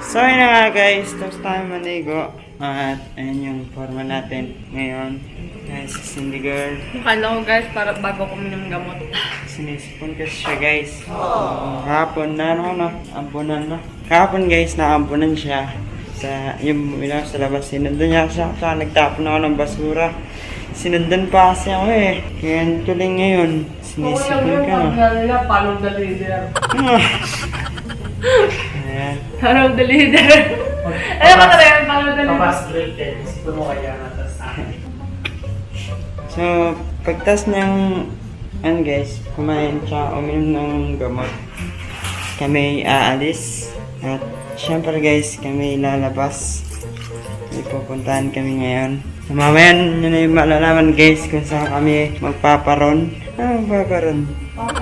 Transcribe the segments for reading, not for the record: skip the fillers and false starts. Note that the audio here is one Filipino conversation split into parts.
So yun na nga guys, tapos tayo manigo. At ayun yung forma natin ngayon. Guys, si Cindy girl. Kala ko guys, para bago ko minom gamot. Sinisipon kasi siya guys. Kahapon na ampunan na. Kahapon guys, naampunan siya. Sa yung bumila sa labas, sinundan niya siya. Saka nagtapon ako ng basura. Sinundan pa kasi ako eh. Kaya tuloy ngayon, sinisipon ka na. Nila, follow the leader. Ayan. Follow the leader. Ano ba talaga yung follow the leader? Papas grade 10, isipon mo kaya natas sa akin. So, pagtas ng, guys, kumain siya, uminom ng gamot. Kami aalis. At syempre guys, kami lalabas. May pupuntahan kami ngayon. Mamaya nyo na yung malalaman guys kung saan kami magpaparon. Magpaparon?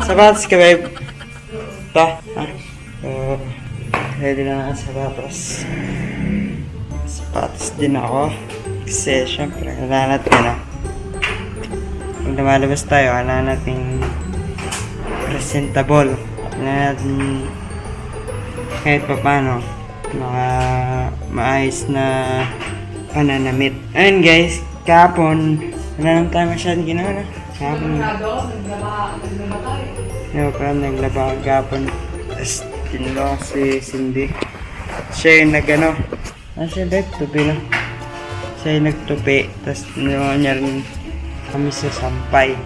Sapatos ka babe? Ito. So, ready na ako sa sapatos. Sapatos din ako. Kasi syempre, kailangan natin pag lumalabas tayo, kailangan natin presentable. Kailangan natin kahit pa paano maayos na pananamit. Ayun guys, kahapon wala naman tayo masyadong ginawa na. Kahapon parang naglaba kahapon. Tapos tinlo si Cindy. Siya yung nag-ano. Siya babe, tupi na. Siya yung nagtupi. Tapos nilawa niya rin kami sa sampay.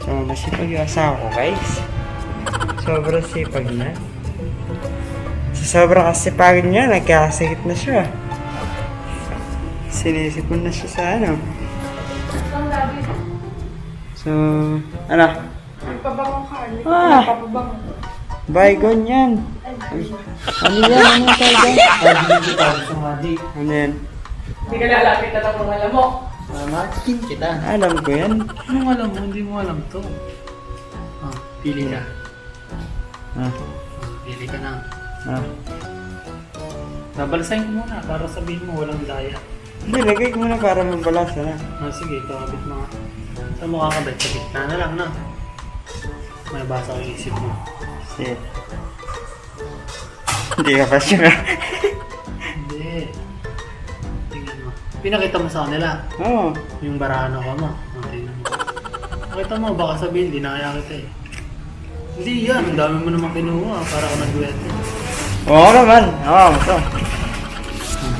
So masipag yung asawa ko guys. Sobrang sipag na. Sa sobrang kasipagin niya, nagkakasakit na siya. Sinisipon na siya sa ano. So, ano? Nagpabangong ka. Ah! Baygon yan. Ano yan? Ano tayo dyan? Ano yan? Hindi ka lalapit na lang mga alam mo. Makin kita. Alam ko yan. Anong alam mo? Hindi mo alam to. Pili ka. Ah, Pili ka na. ah. Babalasahin ko muna para sabihin mo walang daya. Hindi, lagay ko muna para mabalasa na. Sige, kakabit mo nga. Saan mo kakabit? Sa gitna na lang na. May basa ko yung isip mo. Shit. Hindi ka pa sure. Hindi. Tingnan mo. Pinakita mo sa kanila. Oo. Yung barano ka mo. Tingnan mo. Nakita mo, baka sabihin, di na kaya kita eh. Hindi yan, ang dami mo naman kinuha para ako nag-dueto. Oo naman. Oo, ito.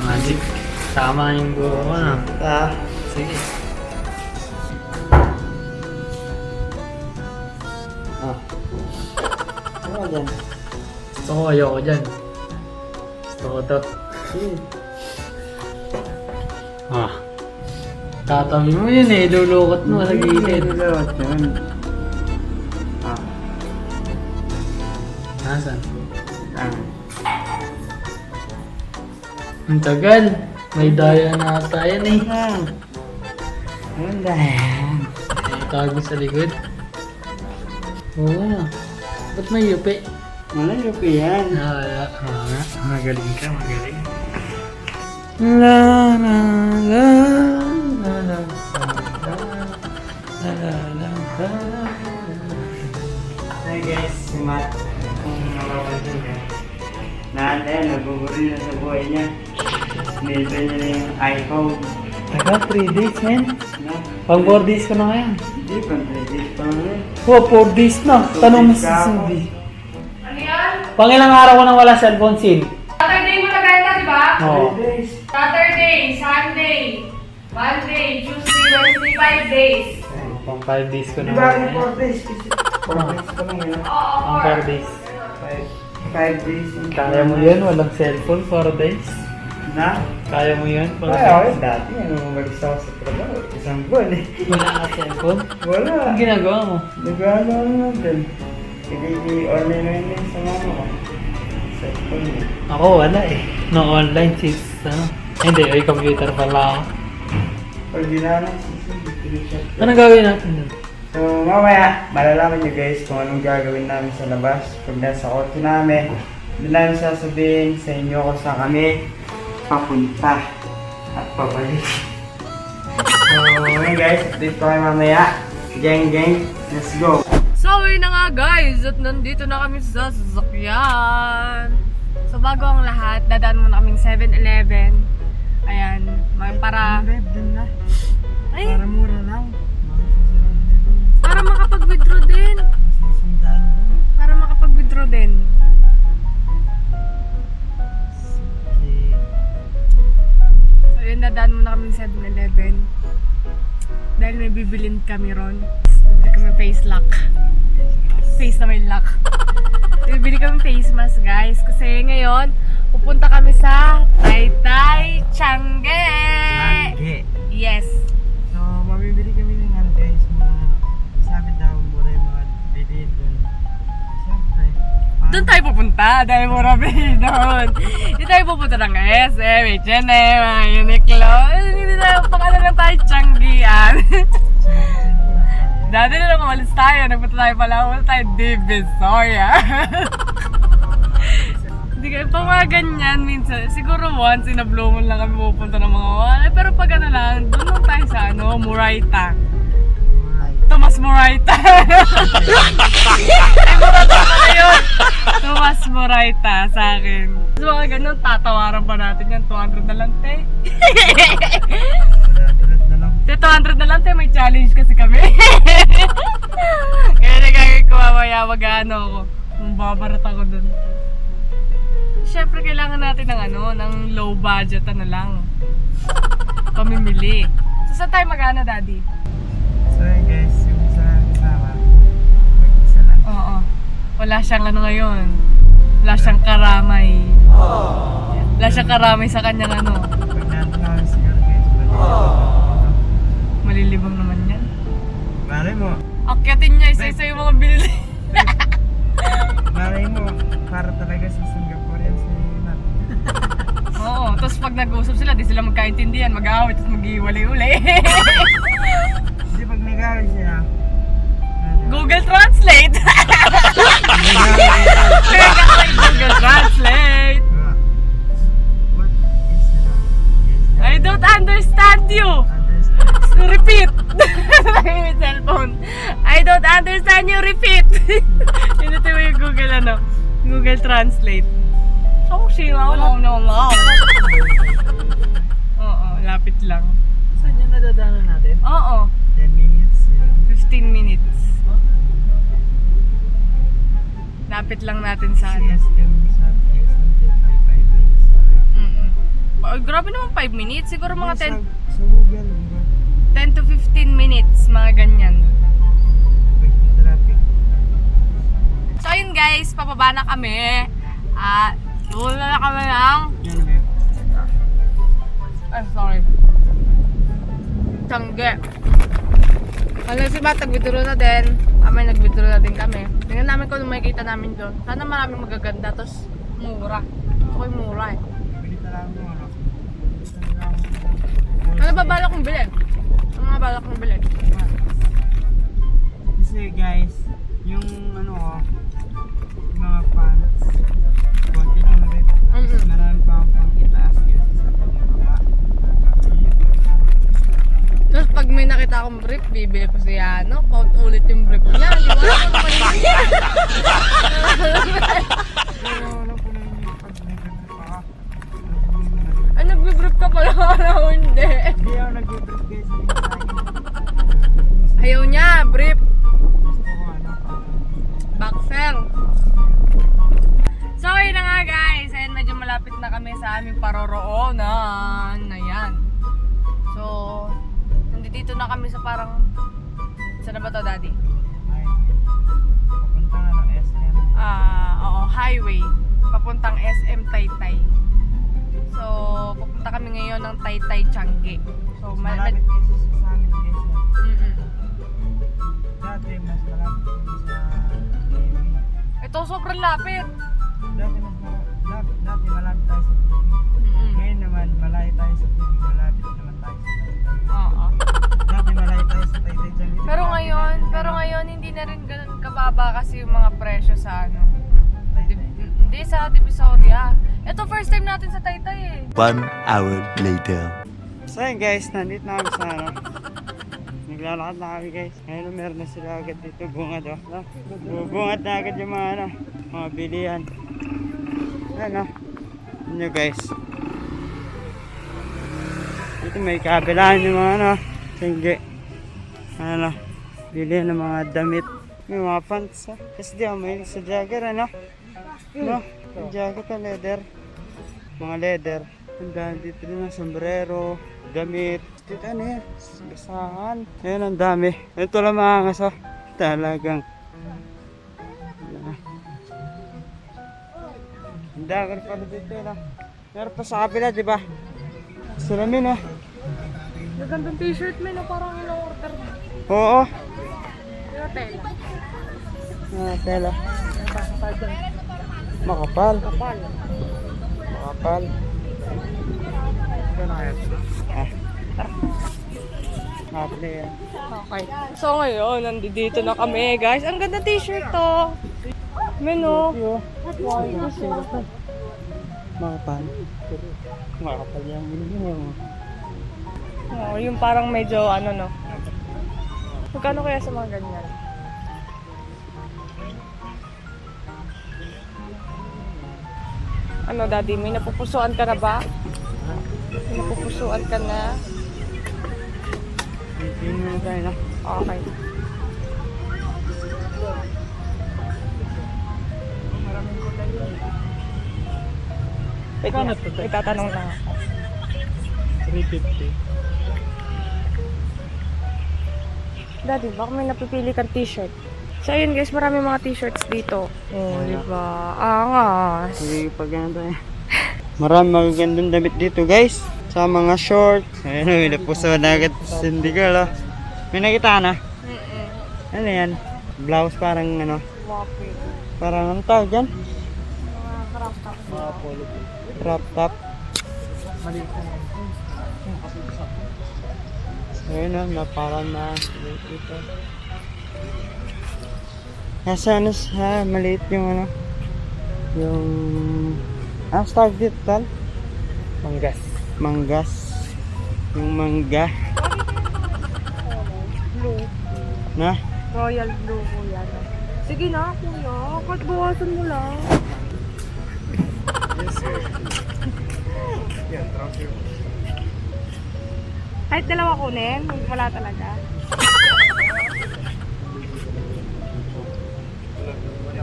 Magic. Tama yung buho ko na. Ah. Sige. Ah. Ano dyan? Gusto ko, ayoko dyan. Gusto ko to. Tatabi mo yun eh, lulukot mo sa gilid. Lulukot yun. Ah. Nasaan? Ah. Ang tagal. May daya na ata yan eh. Wala yan. Tago sa likod. Oo na. Ba't may yupi? Wala yung yan. Wala. Magaling ka, magaling. La la la la la Hi guys, si Matt. Kung nawawalan niya. Naguguri na sa buhay niya. Nilito niya na yung iPhone. Taga, 3 days men. No? Pang 4 days ka na ngayon. Hindi, pang-credit pa rin. Oh, 4 days na. Tanong mo si Cindy. Ano yan? Pang ilang araw ko nang wala cellphone SIM? Saturday mo nabenta, di ba? Oo. 3 days. Saturday, Sunday, Monday, Tuesday, Wednesday, 5 days. Pang 5 days ko Di na ba ngayon. 4 days? Kasi 4 days pa lang yun. Oo, Pang 4 days. 5 days. Kaya mo yan, walang cellphone, 4 days. Na? Kaya mo yan, Ay, ako dati. Umalis ako sa trabaho. Isang buwan eh. Wala ka cellphone? Wala. Anong ginagawa mo? Nag-ano natin. I-online na yun sa mama ko. Sa phone eh. Ako wala eh. No online sis, ano? Hindi, ay computer pala ako. Pag dinanong si Anong gagawin natin dun? So, mamaya, malalaman nyo guys kung anong gagawin namin sa labas. Pag nasa kotse namin, doon namin sasabihin sa inyo kung saan kami papunta at pabalik. So, yun guys, update ko kayo mamaya. Gang, gang, let's go! So, ayun na nga guys, at nandito na kami sa sasakyan. So bago ang lahat, dadaan muna kaming 7-Eleven. Ayan, para... Din na. Ay, Para mura lang. para makapag-withdraw din. Para makapag-withdraw din. So yun, dadaan muna kaming 7-Eleven. Dahil may bibilin kami ron. Bibili kami face lock. Face na may lock. Bibili kami face mask, guys. Kasi ngayon, pupunta kami sa Taytay Tiangge. Tiangge. Yes. So, mabibili kami ng ano guys, mga sabi daw mura yung mga bili doon. Siyempre. Doon tayo pupunta dahil mura bili doon. Hindi tayo pupunta ng SM, H&M, Uniqlo. Hindi tayo pakala lang tayo Tianggean. Dati na lang umalis tayo, nagpunta tayo pala, umalis tayo Divisoria. Hindi kayo pa mga ganyan minsan. Siguro once in a blue moon lang kami pupunta ng mga wala. Pero pag ano lang, doon lang tayo sa ano, Murayta. Tomas Murayta. Ay, Murayta pala yun. Tomas Murayta sa akin. So mga ganun, tatawaran pa natin yan. 200 na lang, te. 200 na lang, te. May challenge kasi kami. Kaya nagagawin ko mamaya, mag-ano ako. Mababarat ako dun. Siyempre, kailangan natin ng ano, ng low budget na lang. Pamimili. So, saan tayo mag-ano, Daddy? So yun guys, yung isa kasama, mag-isa lang. Oo. Wala siyang ano ngayon. Wala siyang karamay. Wala siyang karamay sa kanyang ano. Pag natin namin siguro guys, Malilibang naman yan. malay mo, Akyatin niya isa-isa yung mga binili. malay mo, para talaga sa Singaporean si Nat. Oo. Tapos pag nag-uusap sila, di sila magkaintindihan. Mag-aawit at mag-iwalay-ulay. Hindi pag nag-away siya, Google Translate! Kaya ka kay Google Translate! what is I don't understand you! understand? Repeat! Yung cellphone. I don't understand you, repeat! Hindi mo yung Google ano, Google Translate. So, sila, no. Oo, lapit lang. Saan yan nadadaanan natin? Oo, 10 minutes. 15 minutes. Lapit lang natin sa ano. CSM sa SM 5 minutes. Mm-mm. Grabe naman 5 minutes. Siguro mga 10 Sa Google, diba? 10 to 15 minutes, mga ganyan. Traffic. So ayun guys, pababa na kami. At wala na kami ng... Yan, babe. Ay, sorry. Tiangge. Ano si Matt, nag-withdraw na din. Kami, nag-withdraw na din kami. Tingnan namin kung makikita namin doon. Sana maraming magaganda, tapos mura. Okay, mura eh. Balita lang mo, ano? Ano ba balak kong bilhin? Ano mga balak kong bilhin? Kasi guys, yung ano ko, yung mga pants, konti lang na babe. Marami pa akong pang itaas kasi sa pagbaba. Tapos pag may nakita akong brief, bibili ko siya, ano? Paut ulit yung brief niya. Di ba? Ano naman yun? Pero alam ko na yung pag nag-brief ako. Ay, nagbe-brief ka pala ako, hindi. Hindi ako nag-brief guys, hindi ko tayo. Ayaw niya, brief. Gusto ko ano, Boxer. So, yun na nga guys. Ayan, medyo malapit na kami sa aming paroroonan na yan. So, nandito na kami sa parang... Saan na ba to, Daddy? ay, papunta nga ng SM. Oo, highway. Papuntang SM Taytay. So, papunta kami ngayon ng Taytay Tiangge. So, Malapit kasi siya sa amin guys. Mm-mm. Dati mas malapit kami sa TV. Ito, sobrang lapit. Dati malapit tayo sa TV. Mm-mm. Ngayon naman, malayo tayo sa TV, malapit naman tayo sa Taytay. Oo. Dati malayo tayo sa Taytay dyan. Pero ngayon, hindi na rin ganun kababa kasi yung mga presyo sa ano. Hindi sa Divisoria. Ito first time natin sa Taytay eh. 1 hour later. So yun guys, nandito na kami sa ano. Naglalakad na kami guys. Ngayon meron na sila agad dito, bungad oh. Bubungad na agad yung mga ano, mga bilihan. Ayan oh. nyo guys. Dito may kabilaan yung mga ano, sige. Ano, bili ng mga damit. May mga pants ha. Kasi di ako mahilig sa jagger ano. No, yung jacket na leather. Mga leather. Ang dami dito rin ng sombrero, damit. Dito ano yan, basahan. Ayan ang dami. Ito lang mga ngaso. Talagang. Ang dami pala dito na. Meron pa sa kapila, di ba? Salamin ah. Magandang t-shirt mo, no? Parang in-order mo. Oo. Yung tela. Ah, tela. Makapal. Kapal. Makapal. Ah. Kapal yan. Okay. So ngayon, nandito na kami, guys. Ang ganda t-shirt to. Meno. Makapal. Makapal yan. Oh, yung parang medyo ano no. Magkano kaya sa mga ganyan? Ano, Daddy? May napupusuan ka na ba? May napupusuan ka na? Hindi mo tayo na. Okay. Wait, may tatanong lang ako. 350. Daddy, baka may napipili kang t-shirt. So, ayun guys, marami mga t-shirts dito. Oh, di ba? Angas. Sige, pag ano tayo. Marami magagandang damit dito guys. Sa mga shorts. Ayun, may napuso na agad Cindy girl. Oh. May nakita ka na? Ano yan? Blouse parang ano? Wapi. Parang ano tawag yan? Mga crop top. Mga polo. Crop top. Maliit na lang. Ayun o, naparang na dito. Nasa ano sa maliit yung ano? Yung... Ah, start dito tal? Manggas. Manggas. Yung mangga. Blue. Na? Royal blue kuya. No? Sige na, kuya. Kahit bawasan mo lang. Kahit dalawa kunin, wala talaga.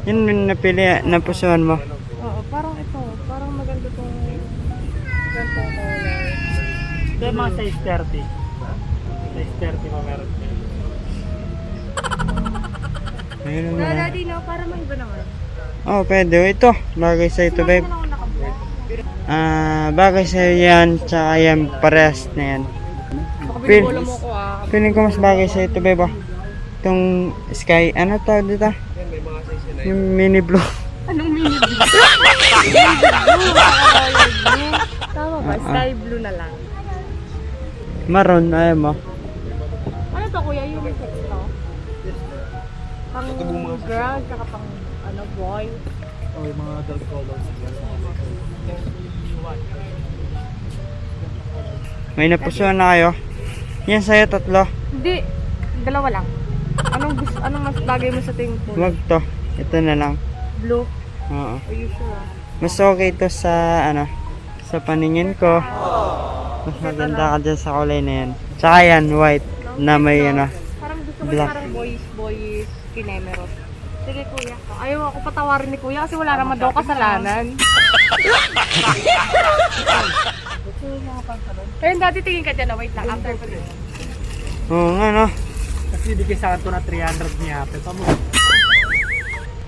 Yun yung napili, napusuan mo. Oo, parang ito. Parang maganda tong ganito color. Ito yung mga size 30. Size 30 mo meron. Ayun Na, naman. Daddy, no? Para may iba naman. Oh, pwede. Ito, bagay sa ito, babe. Sinabi mo na ako naka-blue. Ah, bagay sa yan, tsaka yan, parehas na yan. Baka Pin- binibola mo ko ah. Feeling ko mas bagay sa ito, babe. Oh. Itong sky, ano tawag dito? Yung mini blue. Anong mini blue? Mini blue, royal blue. Tama ba? Sky blue na lang. Maroon, ayaw mo. Ano to kuya? Unisex to? Pang girl, tsaka pang ano, boy. O yung mga adult colors. May napusuan na kayo. Yan sa'yo, tatlo. Hindi, dalawa lang. Anong mas bagay mo sa tingin ko? Wag to. Ito na lang. Blue. Oo. Are you sure? Mas okay to sa, ano, sa paningin ko. Mas maganda ka dyan sa kulay na yan. Tsaka yan, white, na may, ano, Parang gusto ko black. parang boys kinemeros. Sige kuya. Ayaw ako patawarin ni kuya kasi wala naman daw kasalanan. Ayun, dati tingin ka dyan na wait lang. After ko din. oo nga, no. Kasi di kaya to na 300 niya. Pero mo.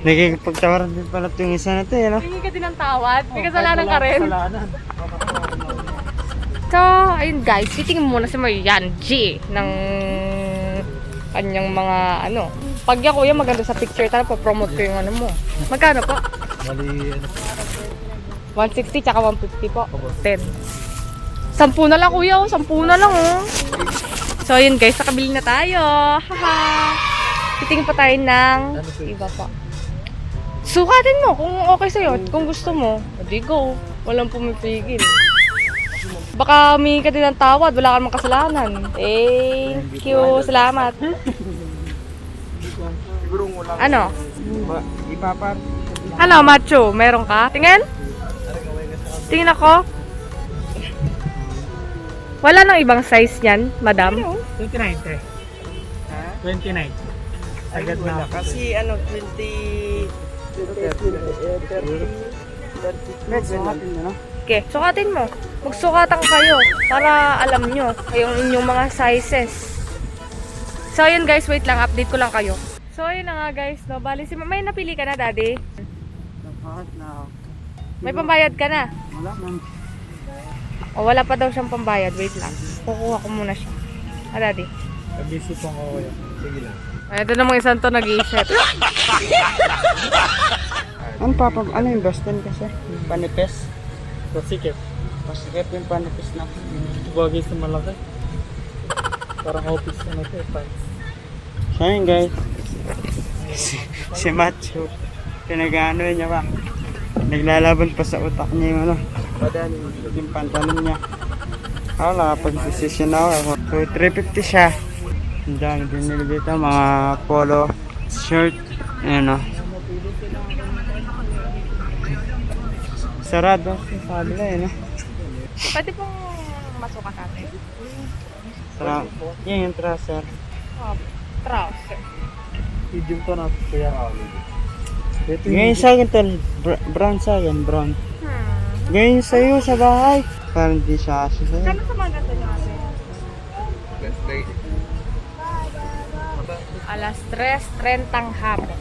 Nagkikipagtawaran din pala itong isa na to, no. Tingin ka din ng tawad. May kasalanan ka rin. Kasalanan. So, ayun guys, titingin muna si Marian G ng kanyang mga ano. Pag yan kuya maganda sa picture, tara pa-promote ko yung ano mo. Magkano po? Bali, ano po. 160 tsaka 150 po. 10. 10 na lang kuya, 10 na lang oh. So ayun guys, nakabili na tayo. Haha. Titingin pa tayo ng iba pa. Sukatin mo kung okay sa'yo, kung gusto mo. Di go. Walang pumipigil. Baka humingi ka din ng tawad, wala ka namang kasalanan. Thank you, salamat. Ano? Ipapar. Ano, macho? Meron ka? Tingin? Tingin ako. Wala nang ibang size niyan, madam? 29, te. Ha? 29. Ay, Agad wala. na. Kasi ano, 30... 30 no? Okay, sukatin mo. Magsukatan kayo para alam nyo yung inyong mga sizes. So, ayun guys, wait lang. Update ko lang kayo. So, ayun na nga guys, no? Bali, may napili ka na, daddy? Lahat na. May pambayad ka na? Wala man. O, wala pa daw siyang pambayad. Wait lang. Kukuha ko muna siya. Daddy. Nabisi po ako kuya. Sige lang. Ay, ito namang isang to nag-iisip. Ano yung Boston kasi? Panipes? Pasikip. Pasikip yung panipes na. Bagay sa malaki. Parang office na ito eh. Pants. So yun guys. Si Macho. Pinag-ano niya pa. Naglalaban pa sa utak niya yung ano. Yung pantalon niya. Ako nakapag-decision ako. So 350 siya. Ang dami din nila dito. Mga polo shirt. Ayan o. Sarado. Sabi na yun. Pwede pong masukat natin. Yan yung trouser. Oh, trouser. Medium to na kuya. Ito Ngayon sa akin tol. Brown sa akin. Brown. Ngayon sa'yo sa bahay. Parang di siya asya sa'yo. Kano sa mga ganito nyo kasi? Alas 3:30 hapon.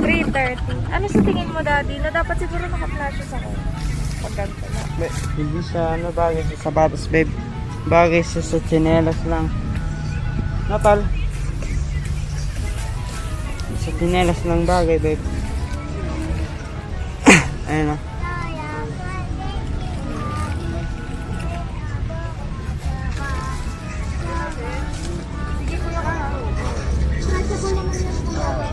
3:30. Ano sa tingin mo, daddy? Na dapat siguro naka-flashes ako. Pag ganito na. Hindi siya ano bagay sa sapatos babe. Bagay siya sa tsinelas lang. Napal. Sa tsinelas lang bagay babe. Ayun o.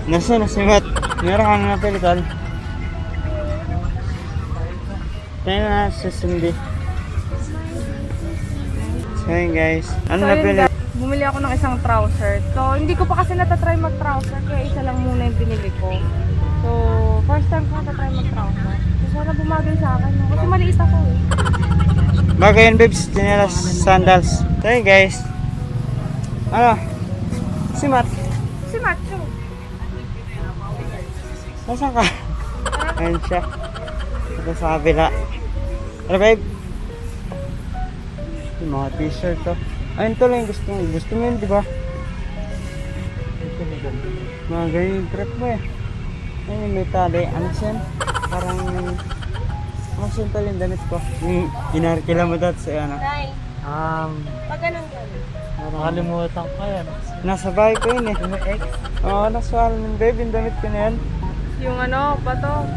Nasa nasimat. Meron kang napili tol. Tayo na susindi. So yun guys. Ano So, na yun, pili? guys, bumili ako ng isang trouser. So, hindi ko pa kasi natatry mag-trouser, kaya isa lang muna yung binili ko. So, first time ko natatry mag-trouser. So, sana bumagay sa akin. No? Kasi maliit ako eh. Bagay yun babes. Chinelas sandals. So yun guys. Ano? Si Matt. Si Macho. Nasaan ka? Ayun siya. Ito sa kabila. Ano babe? Yung mga t-shirt to. Ayun to lang yung gusto mo. Gusto mo yun, di ba? Mga ganyan yung trip mo eh. Ayun yung may tali. Ano siya? Parang... Ano siya tali yung damit ko? Yung inarkila mo dati sa ano. Nay, pag ganun ka. Nakalimutan ko yan. Nasa bahay ko yun eh. Oo, nasa alamin babe. Yung damit ko na yan. Yung ano, pato.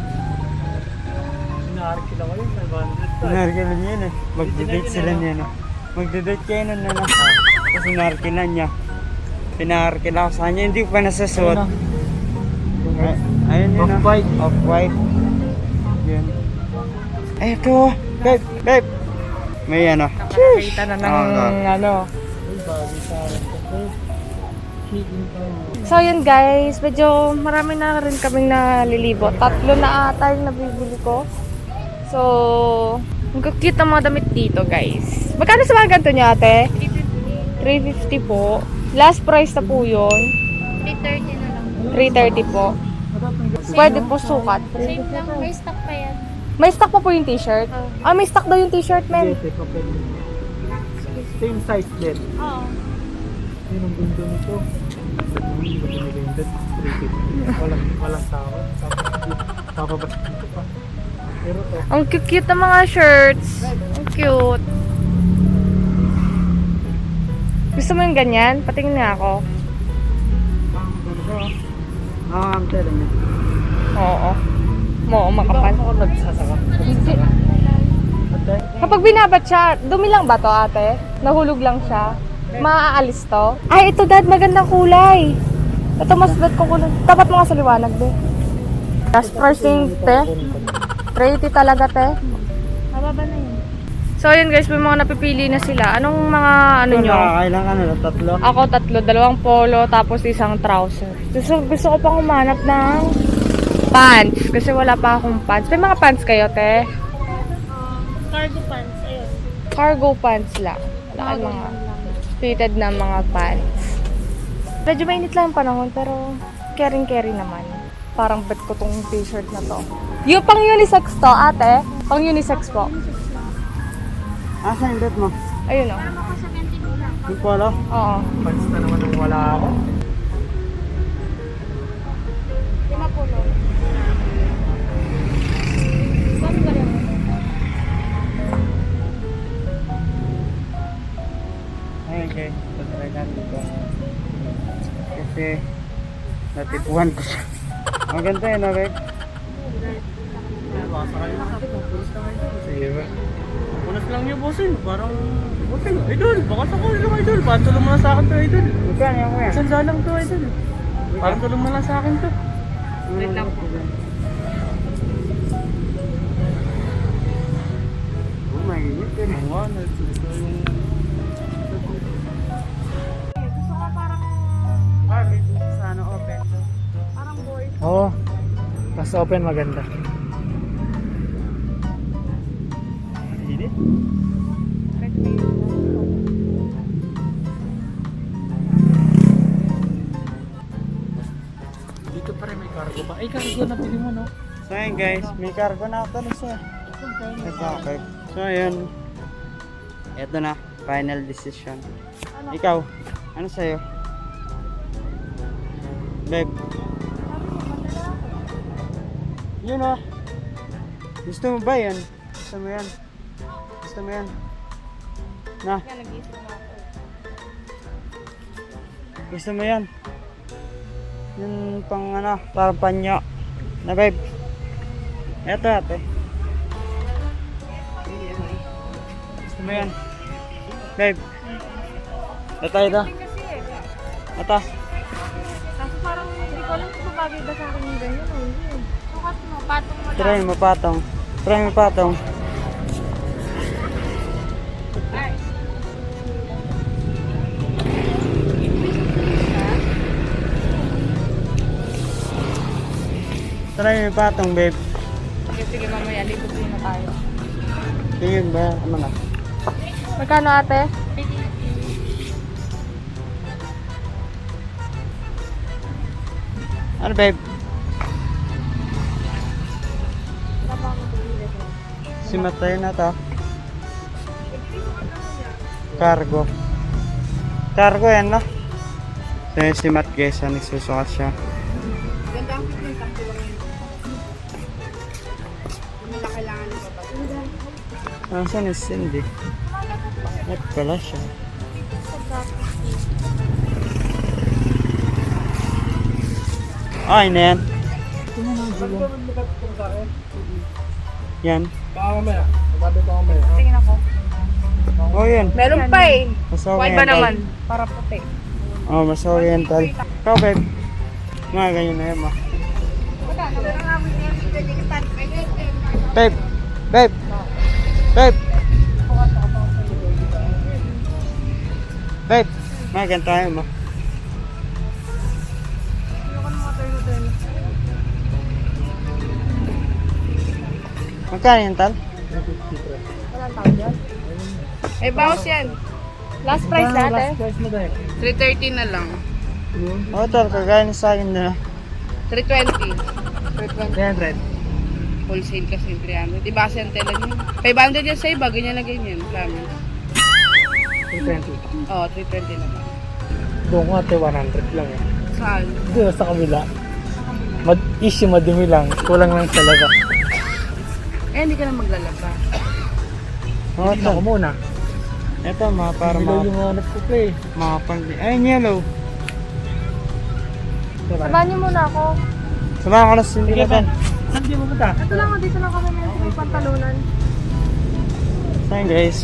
Inaarkila ko yun. 500. Inarkila niya yun eh. Magdidate sila niya no. Magdidate kayo nun na Kasi inarkila niya. Pinarkila ko sa kanya. Hindi ko pa nasasuot. Ayun yun Off-white. Off-white. Yun. Ay, ito. Babe, babe. May ano. Nakakita na ng ano. Bagay sa akin. So yun guys, medyo marami na rin kaming nalilibo. 3 na ata yung nabibili ko. So, ang cute ng mga damit dito guys. Magkano sa mga ganito niya ate? 350 po. Last price na po yun. 330 na lang. 330 po. Pwede po sukat. Same lang, may stock pa yan. May stock pa po yung t-shirt? Ah, may stock daw yung t-shirt, men. Same size din. Oo. Yun ang gundo nito. Hindi ko pinilindad. 350. Walang tawad. Papabas dito pa. Pero to. Ang cute ng mga shirts. Ang cute. Gusto mo yung ganyan? Patingin nga ako. I'm telling you. Oo. Oo, makapal. Ako nagsasaka. Kapag binabat siya, dumi lang ba to ate? Nahulog lang siya? Maaalis to? Ay, ito dad, magandang kulay. Ito mas dad ko kulay. Tapat mo nga sa liwanag, be. Last pricing, te. 380 talaga, te. Mababa na yun. So, yun guys, may mga napipili na sila. Anong mga ano nyo? Kailangan ano, 3. Ako 3, 2 polo, tapos isang trouser. Gusto ko pang umanap ng pants. Kasi wala pa akong pants. May mga pants kayo, te? Cargo pants, ayun. Cargo pants lang. Wala kang mga fitted na mga pants. Medyo mainit lang ang panahon, pero caring-carry naman. Parang bet ko tong t-shirt na to. Yung pang unisex to, ate. Pang unisex po. Asa yung bet mo? Ayun o. Ako sa 22 lang. Yung polo? Oo. Pants na naman nung wala ako. 5 pulo. Saan ba yun? Ayun guys, patry natin ito. Kasi natipuan ko siya. Ang ganda yun, okay? Baka sakali na natin. Pulis na kayo. Sige ba? Punas lang niyo, bossing. Parang, bossing, idol. Baka sa ko lang, idol. Parang tulong mo lang sa akin to, idol. Magkano yung kuya? Sanda lang to, idol. Parang tulong mo lang sa akin to. Wait lang po. Oh my God. Ang ano, ito yung... Gusto ko parang Sa ano, open. boy. Oo. Mas open maganda. Init? Dito pa rin may cargo pa. Ay, cargo na pili mo, no? So ayun guys, may cargo na ako na siya. Okay. So ayun. Ito na, final decision. Ikaw, ano sa'yo? Babe. Yun o. Gusto mo ba yan? Gusto mo yan? Gusto mo yan? Na, Kaya nag-iisip na ako. gusto mo yan? Yung pang ano, parang panyo. Na babe. Eto ate. Gusto mo yan? Babe. Ito ito. Kasi eh. Ito. Kaso parang hindi ko alam kung babagay ba sa akin yung ganyan o hindi. Sukat mo, patong mo lang. Try mo patong. Try mo patong. Try mo patong babe. Sige, mamaya. Likod muna tayo. Tingin ba? Ano na? Magkano ate? Ano babe? Simatay na to. Cargo. Cargo yan no? So yung simat guys, nagsusukat siya. Saan is Cindy? At pala siya. Ay na yan. Yan. Baka mamaya. Sabi ko mamaya. Tingin ako. Oh yan. Meron pa eh. Mas White ba oriental. naman? Para puti. Oh, mas oriental. Ikaw babe. Mga ganyan na yan ma. Babe. Babe. Babe. Babe. Mga ganyan tayo ma. Magkano yan tal? Walang tawag yan. Eh, bawas yan. Last price Last natin. price mo dahil. 330 na lang. Oh, tal, kagaya sa akin na. 320. 300. Wholesale kasi 300. Di ba kasi ang tela niyo? 500 yan sa iba, ganyan na ganyan. Promise. 320. Oo, 320 na lang. Doon ko ate 100 lang eh. Saan? Doon sa kabila. Issue madumi lang. Kulang lang sa laba. Eh, hindi ka na maglalaba. Oh, Ito tal. ko muna. Ito mga para Ilaw mga yung hanap ko play. pang... Ay, yellow. Diba? Sabahan niyo muna ako. Samahan ko na si Cindy Sige na ba? tal. Saan di mo punta? Ito lang, dito lang kami ngayon sa pantalunan. Saan guys?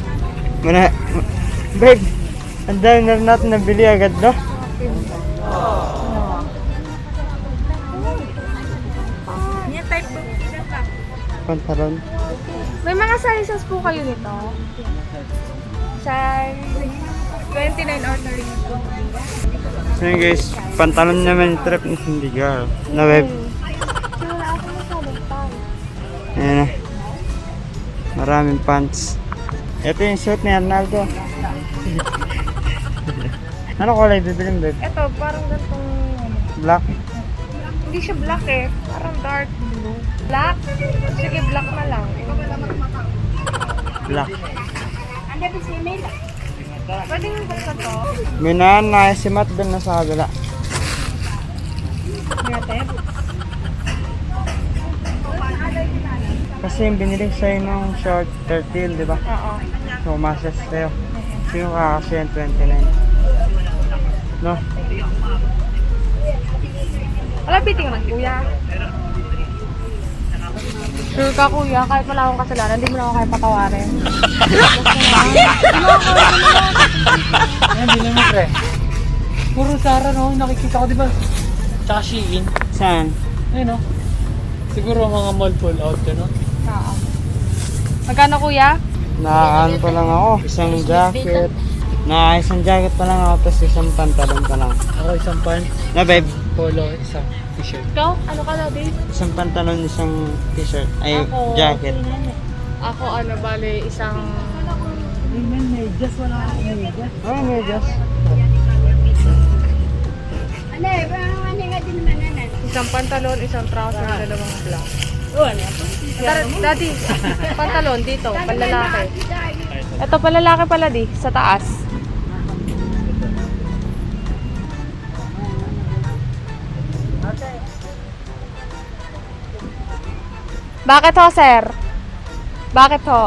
Babe, ang dami na rin natin nabili agad, no? Yan type po. Pantalon. May mga sizes po kayo nito. Size 29 ordinary po. So yun guys, pantalon naman yung trip ni Cindy girl. Na babe. Wala ako masyadong tayo. Ayan na. Maraming pants. Ito yung suit ni Arnaldo. Ano kulay bibilin, babe? Ito, parang gantong, Black? hindi siya black eh. Parang dark blue. Black? Sige, black na lang. Black. Pwedeng buksan to? May na si Matt doon na sa kabila. Natin. Kasi yung binili sa'yo ng short 13, di ba? Oo. So, masas sa'yo. So, yung kakasya yung 29. No? Malapitin naman, kuya. Sure ka, kuya. Kahit wala akong kasalanan, hindi mo na ako kaya patawarin. Ayan, di naman pre. Puro Zara no, nakikita ko di ba? Tsaka Shein. Saan? Ayun no. Siguro mga mall pull out ka no? Oo. Magkano, kuya? Nakaano pa lang ako. Isang jacket. Isang jacket pa lang ako, tapos isang pantalon pa lang. Ako isang pants, Na, babe? polo, isang t-shirt. Ikaw? Ano ka na, babe? Isang pantalon, isang t-shirt. Ay, jacket. Ako, bale, isang... Ayun, medyas, wala akong medyas. Oh, medyas. Isang pantalon, isang trouser, dalawang black. Daddy, pantalon dito, panlalaki. Ito panlalaki pala di, sa taas. Bakit ho, sir? Bakit ho?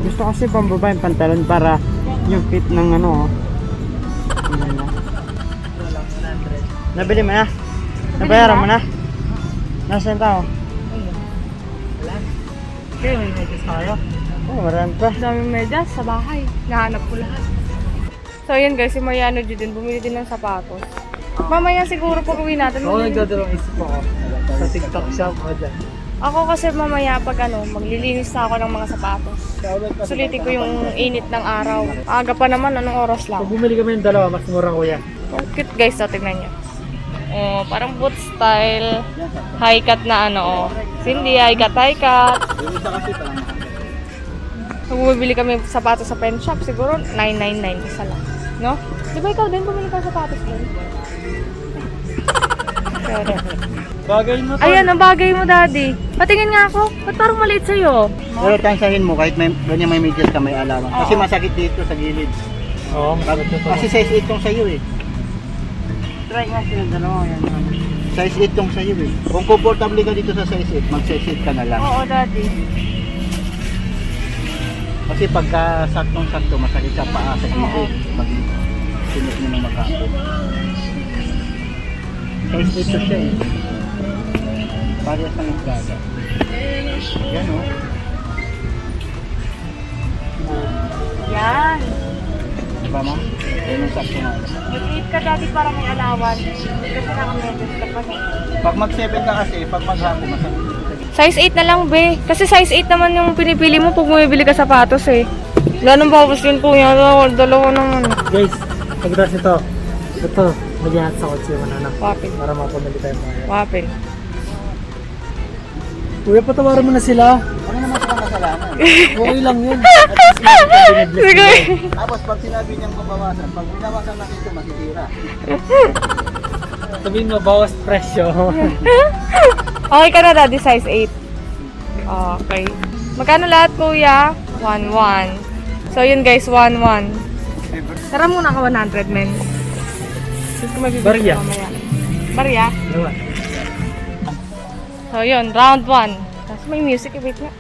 Gusto kasi pambaba yung pantalon para yung fit ng ano, oh. Ayan na. Nabili mo na? Nabayaran mo na? Nasaan tao? Okay, may medyas tayo. Oh, marami pa. Daming medyas sa bahay. Nahanap ko lahat. So yun guys, si Mariano din bumili din ng sapatos. Mamaya siguro pag uwi natin. Ako nagdadalawang isip ako. Sa TikTok shop o dyan. Ako kasi mamaya pag maglilinis na ako ng mga sapatos. Sulitin ko yung init ng araw. Aga pa naman, anong oras Pag lang? bumili kami ng dalawa, mas mura kuya. Oh, cute guys, so tignan nyo. Oh, parang boot style. High cut na oh. Cindy, high cut, high cut. Pag bumibili kami sapatos sa pen shop, siguro 999 isa lang. No? Di ba ikaw din bumili ka ng sapatos din? Pero, Bagay mo to. ayan, ang bagay mo, daddy. Patingin nga ako. Ba't parang maliit sa'yo? Pero tansahin mo kahit may ganyan may medyas ka may alaman. Kasi Oo. masakit dito sa gilid. Oo, masakit to. Kasi size 8 tong sa'yo eh. Try nga sila dalawa. Yan. Size 8 tong sa'yo eh. Kung comfortable ka dito sa size 8, mag size 8 ka na lang. Oo, daddy. Kasi pagka saktong-sakto, masakit sa paa sa gilid. Pag sinit mo ng magkapit. Size 8 to siya eh. Parehas ng isdaga. Yan o. Yan. Diba ma? Yan yung sakto na. Mag-eat ka, daddy, para may alawan. Kasi naka-medals ka pa. Pag mag 7 ka kasi, pag maghapon, masakit dito sa gilid. Size 8 na lang, be. Kasi size 8 naman yung pinipili mo pag bumibili ka sapatos, eh. Wala nang bawas yun, kuya. Dalawa naman. Guys, pagkatapos nito, ito, maghihat sa kotse mo na Wapin. para mapamili tayo mga. Wapin. Kuya, patawaran mo na sila. Ano naman silang kasalanan? Okay lang yun. At least may Sige. Tapos pag sinabi niyang babawasan, pag binawasan na ito, masisira. sabihin mo, bawas presyo. Okay ka na, daddy, size 8. Okay. Magkano lahat, kuya? 1-1. So, yun guys, 1-1. Tara muna ka 100, men. Gusto ko may bibili Barya. ka mamaya. Barya? Dalawa. So, yun, round 1. Tapos may music, wait nga.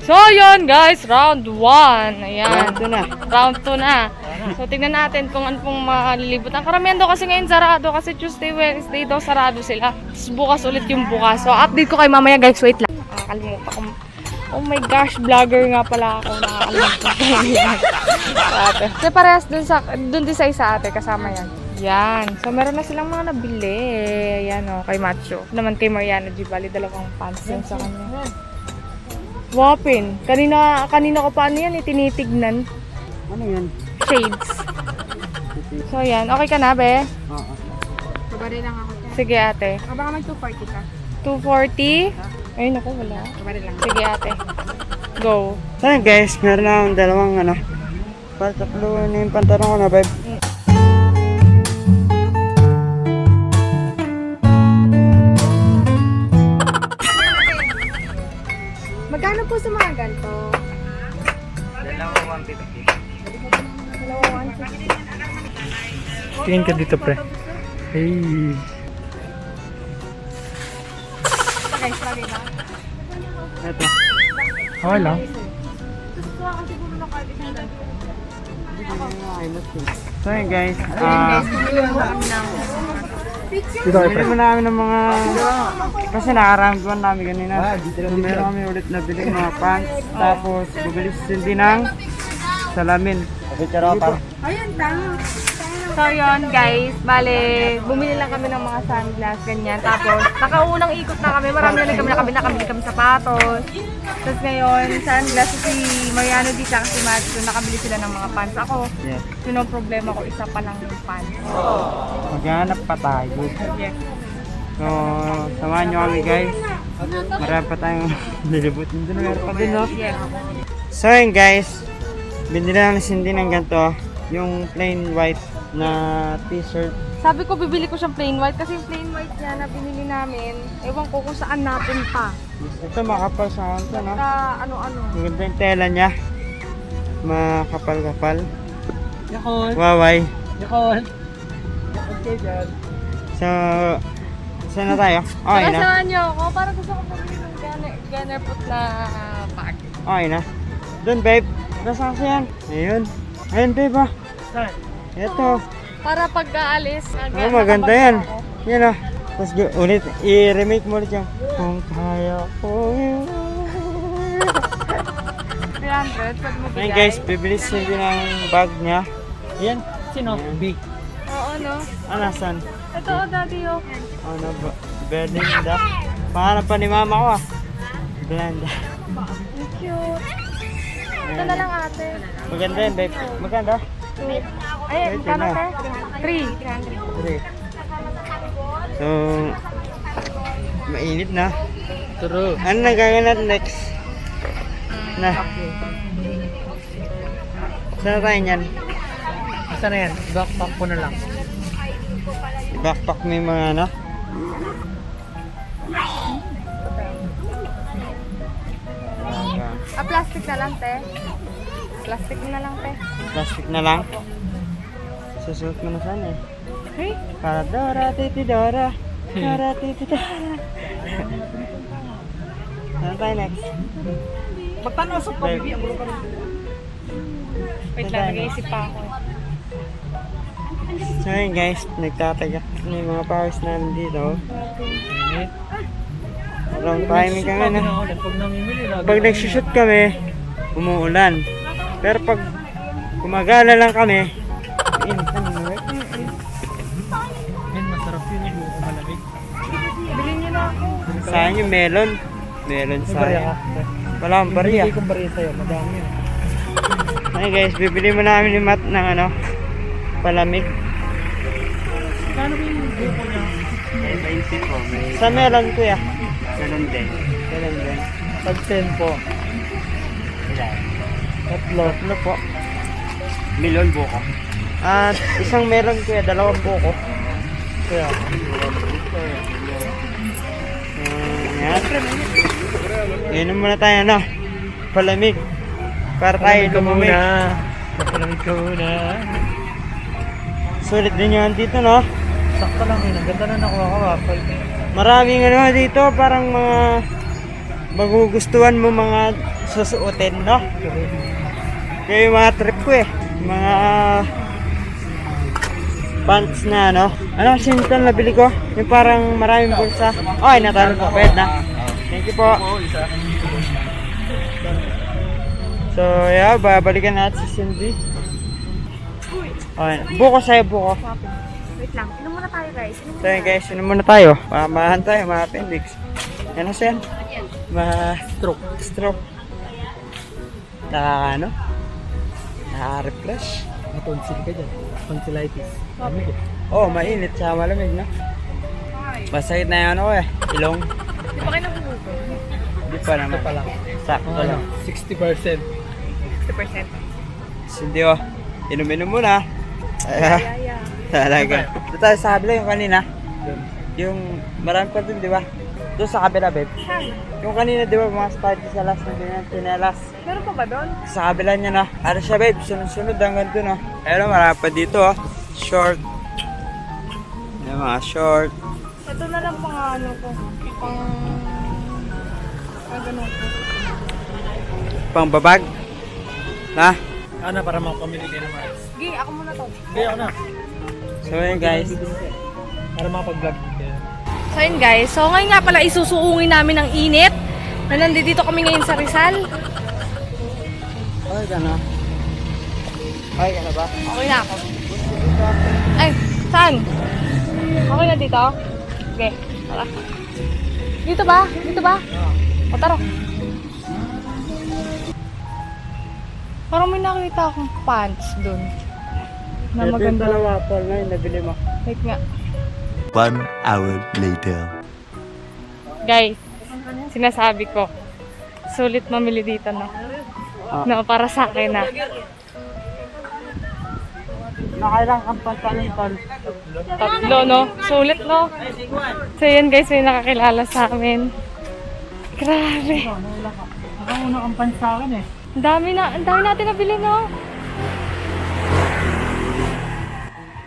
So, yun, guys, round 1. Ayan. Ito na. Round 2 na. So, tingnan natin kung ano pong malilibutan. Karamihan daw kasi ngayon sarado kasi Tuesday, Wednesday daw sarado sila. Tapos bukas ulit yung bukas. So, update ko kayo mamaya, guys. Wait lang. Nakakalimutan ko. Oh my gosh, vlogger nga pala ako. Nakakalimutan ko. Ate. Kasi parehas dun din sa isa ate, kasama yan. Yan. So, meron na silang mga nabili. Yan o, kay Macho. Naman kay Mariana G. Bali, dalawang pants yun sa kanya. Wapin. Kanina ko pa ano yan, tinitignan. Ano yan? Shades. So, yan. Okay ka na, be? Oo. Sige, ate. Baka mag 240 ka. 240? Ay, naku, wala. Sige, ate. Go. So yun guys, meron na akong dalawang ano. Para tatlo na yung pantalon ko na babe. Magkano po sa mga ganito? Dalawang 150. Dalawa, 150. Tingin ka dito, pre. Hey. Guys, lagi na. Ito. Okay lang. Gusto ko siguro ng card isang ganito. So yun guys, Bumili mo kami ng Dito kayo, pre. bili mo namin ng mga, kasi nakaround one namin kanina. So meron kami ulit na bili ng mga pants, tapos bubili din ng salamin. Picture ako pa. Ayun, tama. So yun guys, bale, bumili lang kami ng mga sunglass, ganyan. Tapos, nakaunang ikot na kami, marami na rin kami nakabili kami sapatos. Tapos ngayon, sunglass si Mariano dito kasi Matt, so nakabili sila ng mga pants. Ako, Yes. yun ang problema ko, isa pa lang yung pants. Maghanap pa tayo. Yes. So, samahan nyo kami guys. Marami pa tayong nilibutin doon. Meron pa din, no? Yes. So yun guys, binili lang ni Cindy ng ganito, yung plain white na t-shirt. Sabi ko, bibili ko siyang plain white kasi yung plain white niya na binili namin, ewan ko kung saan natin pa. Ito makapal sa kanto, no? Ano-ano. Maganda yung tela niya. Makapal-kapal. Yakol. Waway. Yakol. Okay, dyan. So, saan na tayo? Okay na? Samahan niyo ako, parang gusto ko bumili ng gunner put na bag. Okay na? Doon babe. Nasaan kasi yan? Ayun. Ayun babe ah. Saan? Ito. Para pag-aalis, Oh, maganda yan. Yan ah. Tapos ulit, i-remake mo ulit yung kung kaya ko yun. 300, pag mo bigay. Ayun guys, bibili Cindy ng bag niya. Yan. Sino? Big. Oo, no? Ah, nasan? Ito, daddy, oh. Ano ba? Belinda. Pangarap pa ni mama ko ah. Belinda. Ang cute. Ito na lang, ate. Maganda yan babe. Maganda. Ay, Wait, kano yun na. te? 300. Sige. So, mainit na. True. Ano na gagawin natin next? Na. Saan na tayo niyan? Saan na yan? Backpack ko na lang. Backpack mo yung mga ano? Plastic na lang, te. Plastic na lang, te. Plastic na lang. Susuot mo na sana eh. Hey? Para Dora, Titi Dora. Dora, Titi Dora. Saan tayo next? Magtanong pa, Babe. Wait lang, nag-iisip pa ako. So yun guys, nagtatagak na yung mga pawis namin dito. Wrong timing kami na. Pag namimili na. Pag nagsushoot kami, umuulan. Pero pag gumagala lang kami, init na minuwet. Yan, masarap yun. Yung buko malamig. Bilhin niyo na ako. Sayang yung melon. Melon May barya ka. sayang. Wala akong barya. Bibigay kong barya sa'yo. Madami yun. Hey guys, bibili mo namin ni Matt ng ano, palamig. Kano ba yung buko niya? Sa melon kuya. Melon din. Melon din. Tag 10 po. Tatlo. Ano po? Milyon buko. At isang melon kuya, dalawang buko. Kaya. Yan. Inom muna tayo ano, palamig. Para tayo lumamig. Palamig ka muna. Sulit din yun dito no. Sakto lang yun. Ang ganda na nakuha ko. Apple. Maraming ano dito, parang mga magugustuhan mo mga susuotin no. Kaya yung mga trip ko eh. Mga pants na ano. Ano kasi ito nabili ko? Yung parang maraming bulsa. Okay, natalo po. Pwede na. Thank you po. So, yeah, babalikan natin si Cindy. Okay, buko sa'yo, buko. Wait lang, inom muna tayo, guys. Inom So, yun guys, yun muna tayo. Mamahan tayo, mga appendix. Ano siya? Stroke. Stroke. Ano? Nakaka-refresh. Matonsil ka dyan. Tonsillitis. Lamig eh. Oh, mainit sa malamig, no? Masakit na yung ano ko eh, ilong. Di ba kayo nabubuto? Hindi pa naman. Ito pa lang. Sakto Ano, lang. 60%. 50%. Hindi oh. Inom-inom muna. Talaga. Doon tayo sa kabila yung kanina. Doon. Yung marami pa dun, di ba? Doon sa kabila, babe. Saan? Yung kanina, di ba, mga spaghetti sa last na din yung tinelas. Meron pa ba doon? Sa kabila niya na. Ano siya, babe? Sunod-sunod hanggang dun, oh. Ayun, marami pa dito, oh. Short. Yung mga short. Ito na lang mga ano ko. Ganun ko. Pangbabag. Ha? Ano, para makapamili kayo ng mais. Sige, ako muna to. Hindi, ako na. So, yun, guys. Para makapag-vlog kayo. So yun guys, so ngayon nga pala isusuungin namin ng init na nandito kami ngayon sa Rizal. Okay ka na? Okay ka na ba? Okay na ako. Ay, saan? Okay na dito? Okay, tara. Dito ba? Dito ba? O tara. Parang may nakita akong pants dun. Na Ito yung maganda. dalawa, Paul, na yung nabili mo. Wait nga. 1 hour later. Guys, sinasabi ko, sulit mamili dito na. Ah. No, para sa akin na. Nakailang kang pantalon, Paul. Tatlo, no? Sulit, no? So, yun guys, may nakakilala sa amin. Grabe. Nakauna kang pansakan eh. Ang dami natin nabili, no?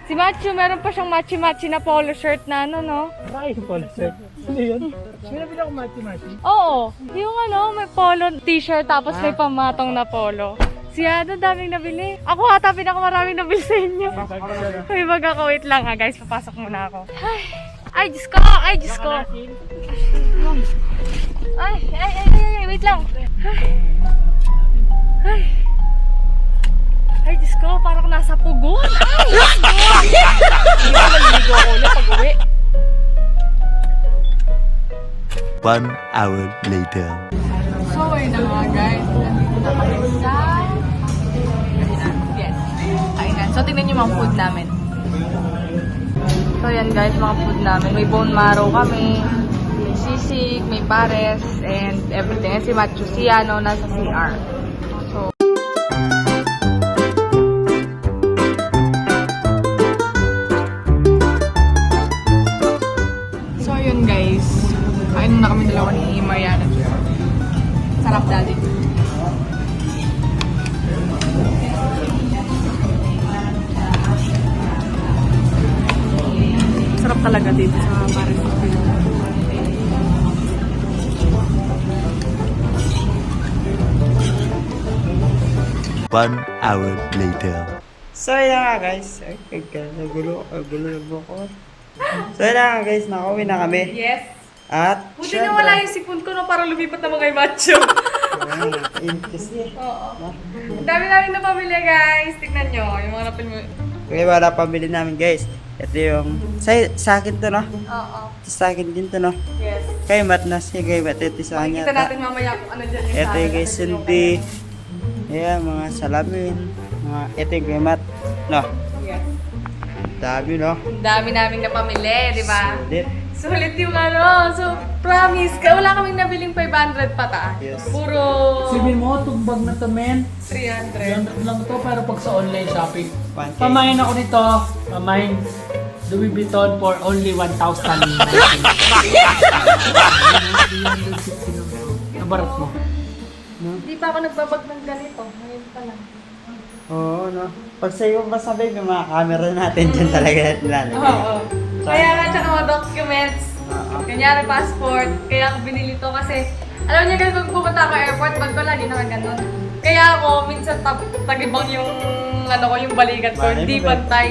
Si Machu, meron pa siyang matchy-matchy na polo shirt na ano, no? Try yung polo shirt. Ano yun? May nabili ako mati-mati. Oo. Yung ano, may polo t-shirt tapos may pamatong na polo. Siya, daming nabili. Ako ata, pinakamaraming nabili sa inyo. May bag ako, wait lang ha guys, papasok muna ako. Ay, Diyos ko! Ay, Diyos ko! Ay, wait lang. Ay, Diyos ko, parang nasa pugon. Ay, Diyos ko! Hindi ko maliligo ako ulit pag uwi. 1 hour later. So, ayun na nga guys. Nandito na kami sa... Yes. Kainan. So, tingnan niyo mga food namin. So, yan guys, mga food namin. May bone marrow kami. May sisig, may pares, and everything. And si Machu Siano nasa CR. So, so yun guys. Kain na kami dalawa ni Mariana. Sarap dali. Sarap talaga dito sa Paris. 1 hour later. So, yun na nga guys. Ay, nagulo na ko. So, yun na nga guys. Nakauwi na kami. Yes. At, Buti na wala yung sipon ko no, parang lumipat naman kay Macho. kasi, Oo. Ang dami namin na pamilya guys. Tignan nyo. Yung mga napili. kaya wala pambili namin guys. Ito yung, sa akin to no? Oo. Sa akin din to no? Yes. Kay Mat na siya, kay Mat. Ito sa kanya. Makikita natin mamaya kung ano dyan yung Ito yung sa- kay Cindy. Ayan, mga salamin. Ito yung kay Mat. No? Yes. Dami no? Ang dami naming napamili, di ba? Sulit. Sulit yung ano. So, promise. Kaya wala kaming nabiling 500 pata. Yes. Puro Sabihin mo, tumbag na to, men. 300. 300 lang to, pero pag sa online shopping. 1K. Pamahin ako nito. Pamahin. Louis Vuitton for only 1,000. Nabarat mo. Hindi pa ako nagbabag ng ganito. Ngayon pa lang. Oo, no? Pag sa'yo ba sabi, yung mga camera natin dyan talaga nilalagay. Oo. Kaya nga, tsaka mga documents. Oo. Kanyari, passport. Kaya ako binili to kasi, alam niyo ganun, kung pupunta ako airport, bag ko lagi nakaganon. Kaya ako, minsan tagibang yung, ano ko, yung balikat ko. Bali Hindi mo ba? pantay.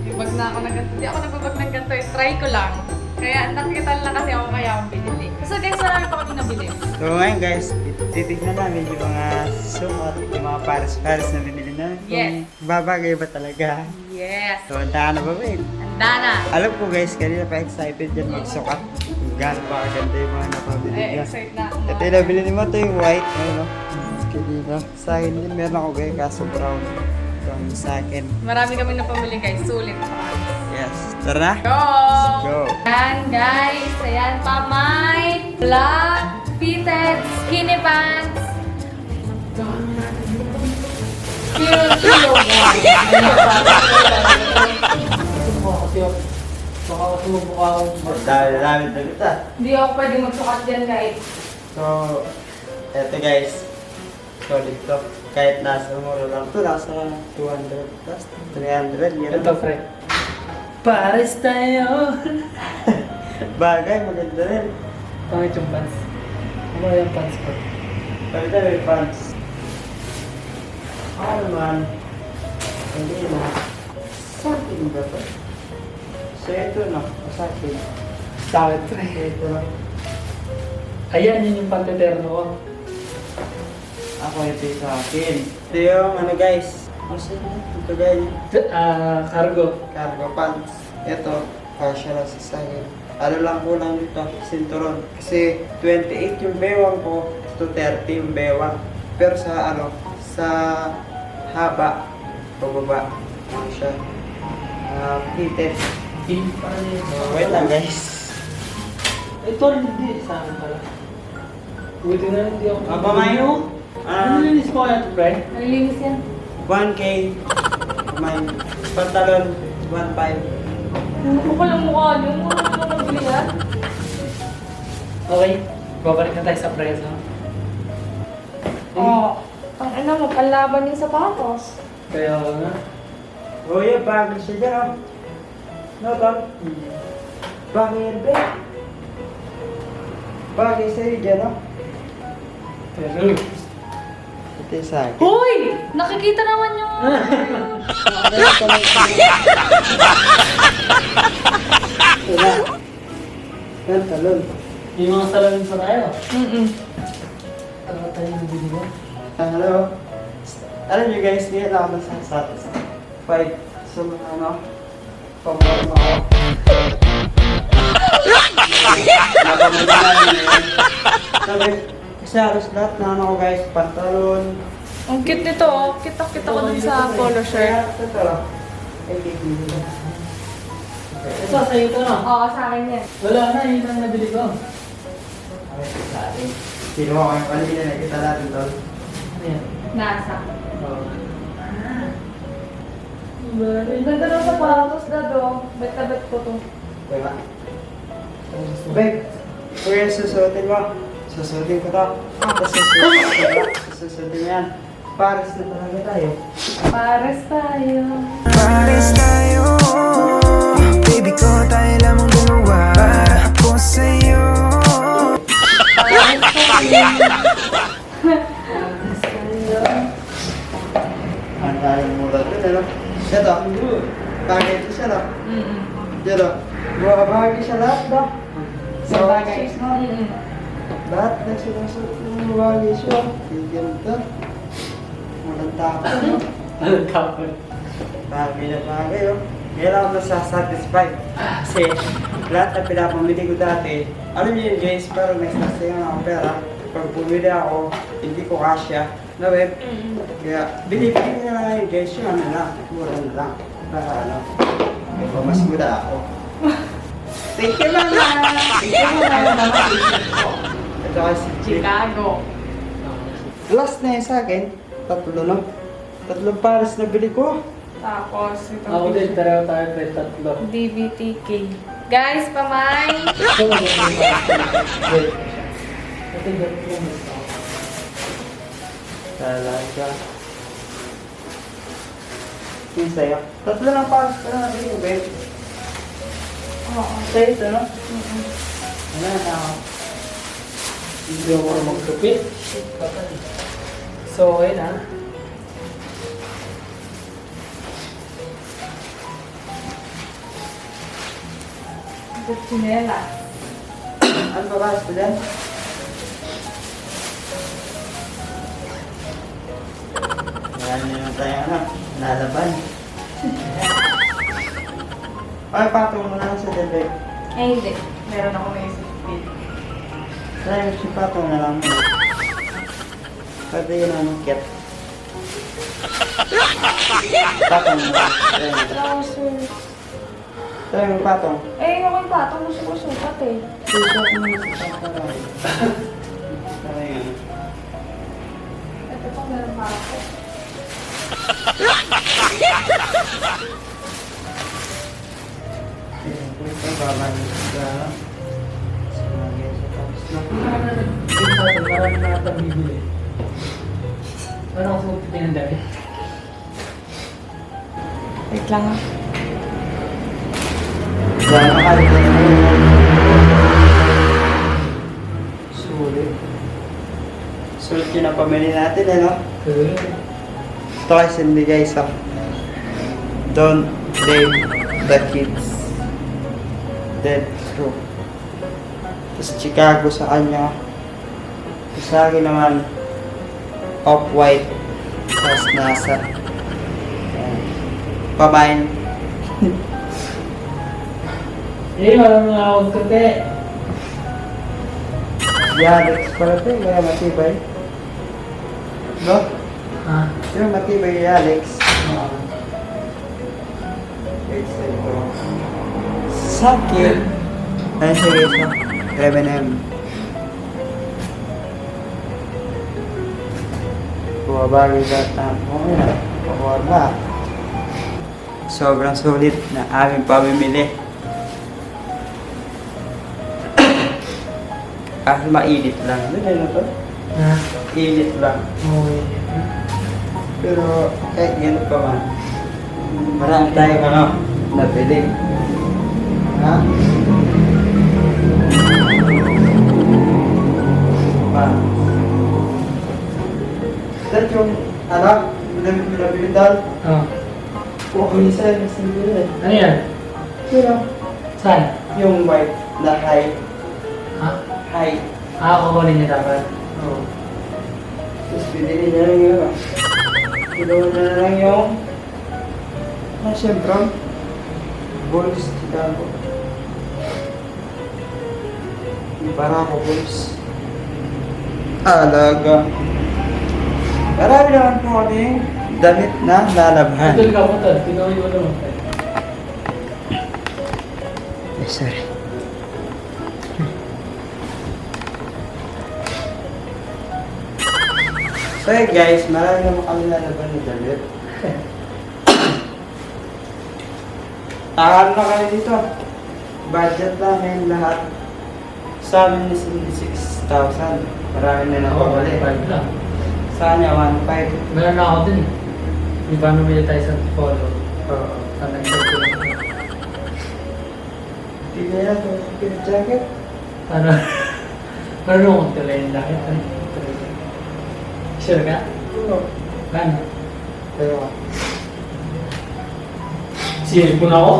Yung bag na ako na ganito. Hindi ako nagbabag ng ganito. Try ko lang. Kaya nakita lang kasi ako kaya ako binili. So guys, marami pa kami nabili. So ngayon guys, titignan namin yung mga sukat, yung mga pares-pares na binili na. Yes. Kung babagay ba talaga. Yes. So, handa na ba ba? Handa na. Alam ko guys, kanina pa excited dyan magsukat. Gano'n ba kaganda yung mga napabili Eh, niya. excited na ako. Ito yung nabili ni mo, ito yung white. Ayun, no? Kanina. Sa akin din, meron ako guys, kaso brown. Kung sa akin. Marami kami na pamili guys. Sulit. Yes. Tara. Go! Go. Ayan guys. Ayan pa may black fitted skinny pants. Kilo. Dami talaga. Hindi ako pwede magsukat dyan guys. So, eto guys. Solid to. Kahit nasa mura lang to, nasa 200 plus, 300. Yan. Ito, pre. Pares tayo. Bagay, maganda rin. Pangit yung pants. Ano yung pants ko? Pagkita may pants. Ako naman, hindi na. Sa akin ba to? So ito na, sa akin. Sakit, pre. Ito na. Ayan, yun yung panteterno ko. Ako ito yung sa akin. Ito yung ano guys. Masa na ito guys. Cargo. Cargo pants. Ito, kasya lang sa akin. Ano lang kulang dito, sinturon. Kasi 28 yung bewang ko, to 30 yung bewang. Pero sa ano, sa haba, pababa. Ano siya? Fitted. Paano yun? Wait lang guys. Ito, hindi. Sa akin pala. Buti na hindi ako. Pamayo? Ano nilinis mo kaya ito, pre? Nalilinis yan. 1K. May pantalon, 1.5. Ano ko lang mukha niyo? Mura mo nabili yan. Okay. Babalik na tayo sa preso. Oo. Ang ano mo, panlaban yung sapatos. Kaya nga. Oh yeah, bagay siya dyan oh. No, Tom? Bagay yan, be. Bagay sa'yo dyan oh. Pero, Ito yung sa akin. Hoy! Nakikita naman yung... Wala. Pantalon. yung mga salamin pa tayo. Mm-mm. Ano tayo nabili mo? Hello. Alam niyo guys, ngayon ako nasasatisfied sa mga ano, pamorma ko. Napamagalan na yun. Sabi, kasi halos lahat na ano ko guys, pantalon. Ang cute nito oh. Kita ko dun sa polo shirt. Ito lang. Ay, bibili ko. Ito, sa'yo ito na. Oo, sa akin yan. Wala na, yun ang nabili ko. Okay, sa atin. Sino ko kayo kanina, nakita natin doon. Ano yan? Nasa. Oo. Ang ganda ng sapatos, Dado. Bet na bet ko to. Diba? Babe, kuya, susuotin mo. Susuotin ko to. Tapos susuotin ko to. Susuotin mo yan. Pares na talaga tayo. Pares tayo. Pares tayo, baby ko, tayo lamang dalawa. Para ako sa'yo. Pares tayo. Ang daming mura dun, ano? Ito, bagay ito siya, no? Mm-mm. Dito, bagay siya lahat, no? Sa bagay. Mm-mm. Lahat na sinusuot ng bagay siya. Yung ganda. Walang tapon, no? Anong kapal? Bagay na bagay, oh. Ngayon ako nasasatisfied. Kasi lahat na pinapamili ko dati, alam niyo yun guys, parang nagsasayang ako pera. Pag bumili ako, hindi ko kasya. Na web. Kaya binibili ko na lang yun guys, yung ano lang, mura na lang. Para ano, may pamasmura ako. Thank you mama! Thank you mama! Ito kasi Chicago. last na yun sa akin, tatlo no? Tatlong pares na bili ko. Tapos, ito. Ako din, pareho tayo, pre, tatlo. DVTK. Guys, pamay! Ito, wait. Ito, ganito lang gusto ko. Talaga. Yung sa'yo. Tatlo lang pares ka na nabili ko, babe. Oo. Sa'yo ito, no? Mm-mm. Ano na ako? Hindi ako magtupit. So, okay na. Chinela. Ano ba pares ko dyan? Ayan na tayo, ano? Nalaban. Ay, patong mo na lang sa dyan, babe. Eh, hindi. Meron ako may isipin. Kaya si patong na lang mo. Pwede yun ang kit. Patong. Ayan. Wala sir. Try mo patong. Eh, yung aking patong gusto ko sukat eh. Susunod mo sa patong. Ayan. Ito pa meron pa ako. Ito, babalik ka. Sumagay sa tapos na. Marami na ata bibili. Ano ako sa titingnan dahil? Wait lang ah. Yan, nakalimutan mo. Sulit. Sulit yun ang pamili natin, eh, no? Ito kasi hindi guys, ah. Don't blame the kids. Dead true. Tapos Chicago sa kanya. Sa akin naman, off-white. Tapos nasa. Ayan. Pamain. Eh, marami na akong kate. Alex pala ito, kaya matibay. No? Ha? Yung matibay yung Alex. Wait, sa ito. Sakit. Ayun siya guys, no? 11M. Bumabagay ka okay na. Pakuha na. Sobrang sulit na aming pamimili. Mainit lang. Ano to? Ha? Init lang. Okay. Pero kahit ganun pa man, marami tayong ano, nabili. Ha? Pa. Dahil yung, ano, nabili dahil, Oh. okay sa'yo, nabili. Ano yan? Pero, Saan? yung white na high, Ha? high. Kukunin niya dapat. Oo. Tapos pinili niya lang yun. Kinuha niya na lang yung siyempre Bulls Chicago. Yung para ako Bulls. Alaga. Marami naman po kaming damit na lalabhan. Ito ka po ito. Tinawin mo naman. Sorry. So hey guys, marami naman kami lalaban na damit. Ano na kami dito? Budget namin lahat. Sa amin is 76,000. Marami na nakabali. lang. Sa kanya, 1.5. Meron na ako din. Di ba namili tayo sa Polo? Oo. Sa nag-check ko lang. Tignan na ito. Pink jacket. Para meron akong tuloy yung lakit. Sure ka? Oo. Gano? Pero, Sipon ako?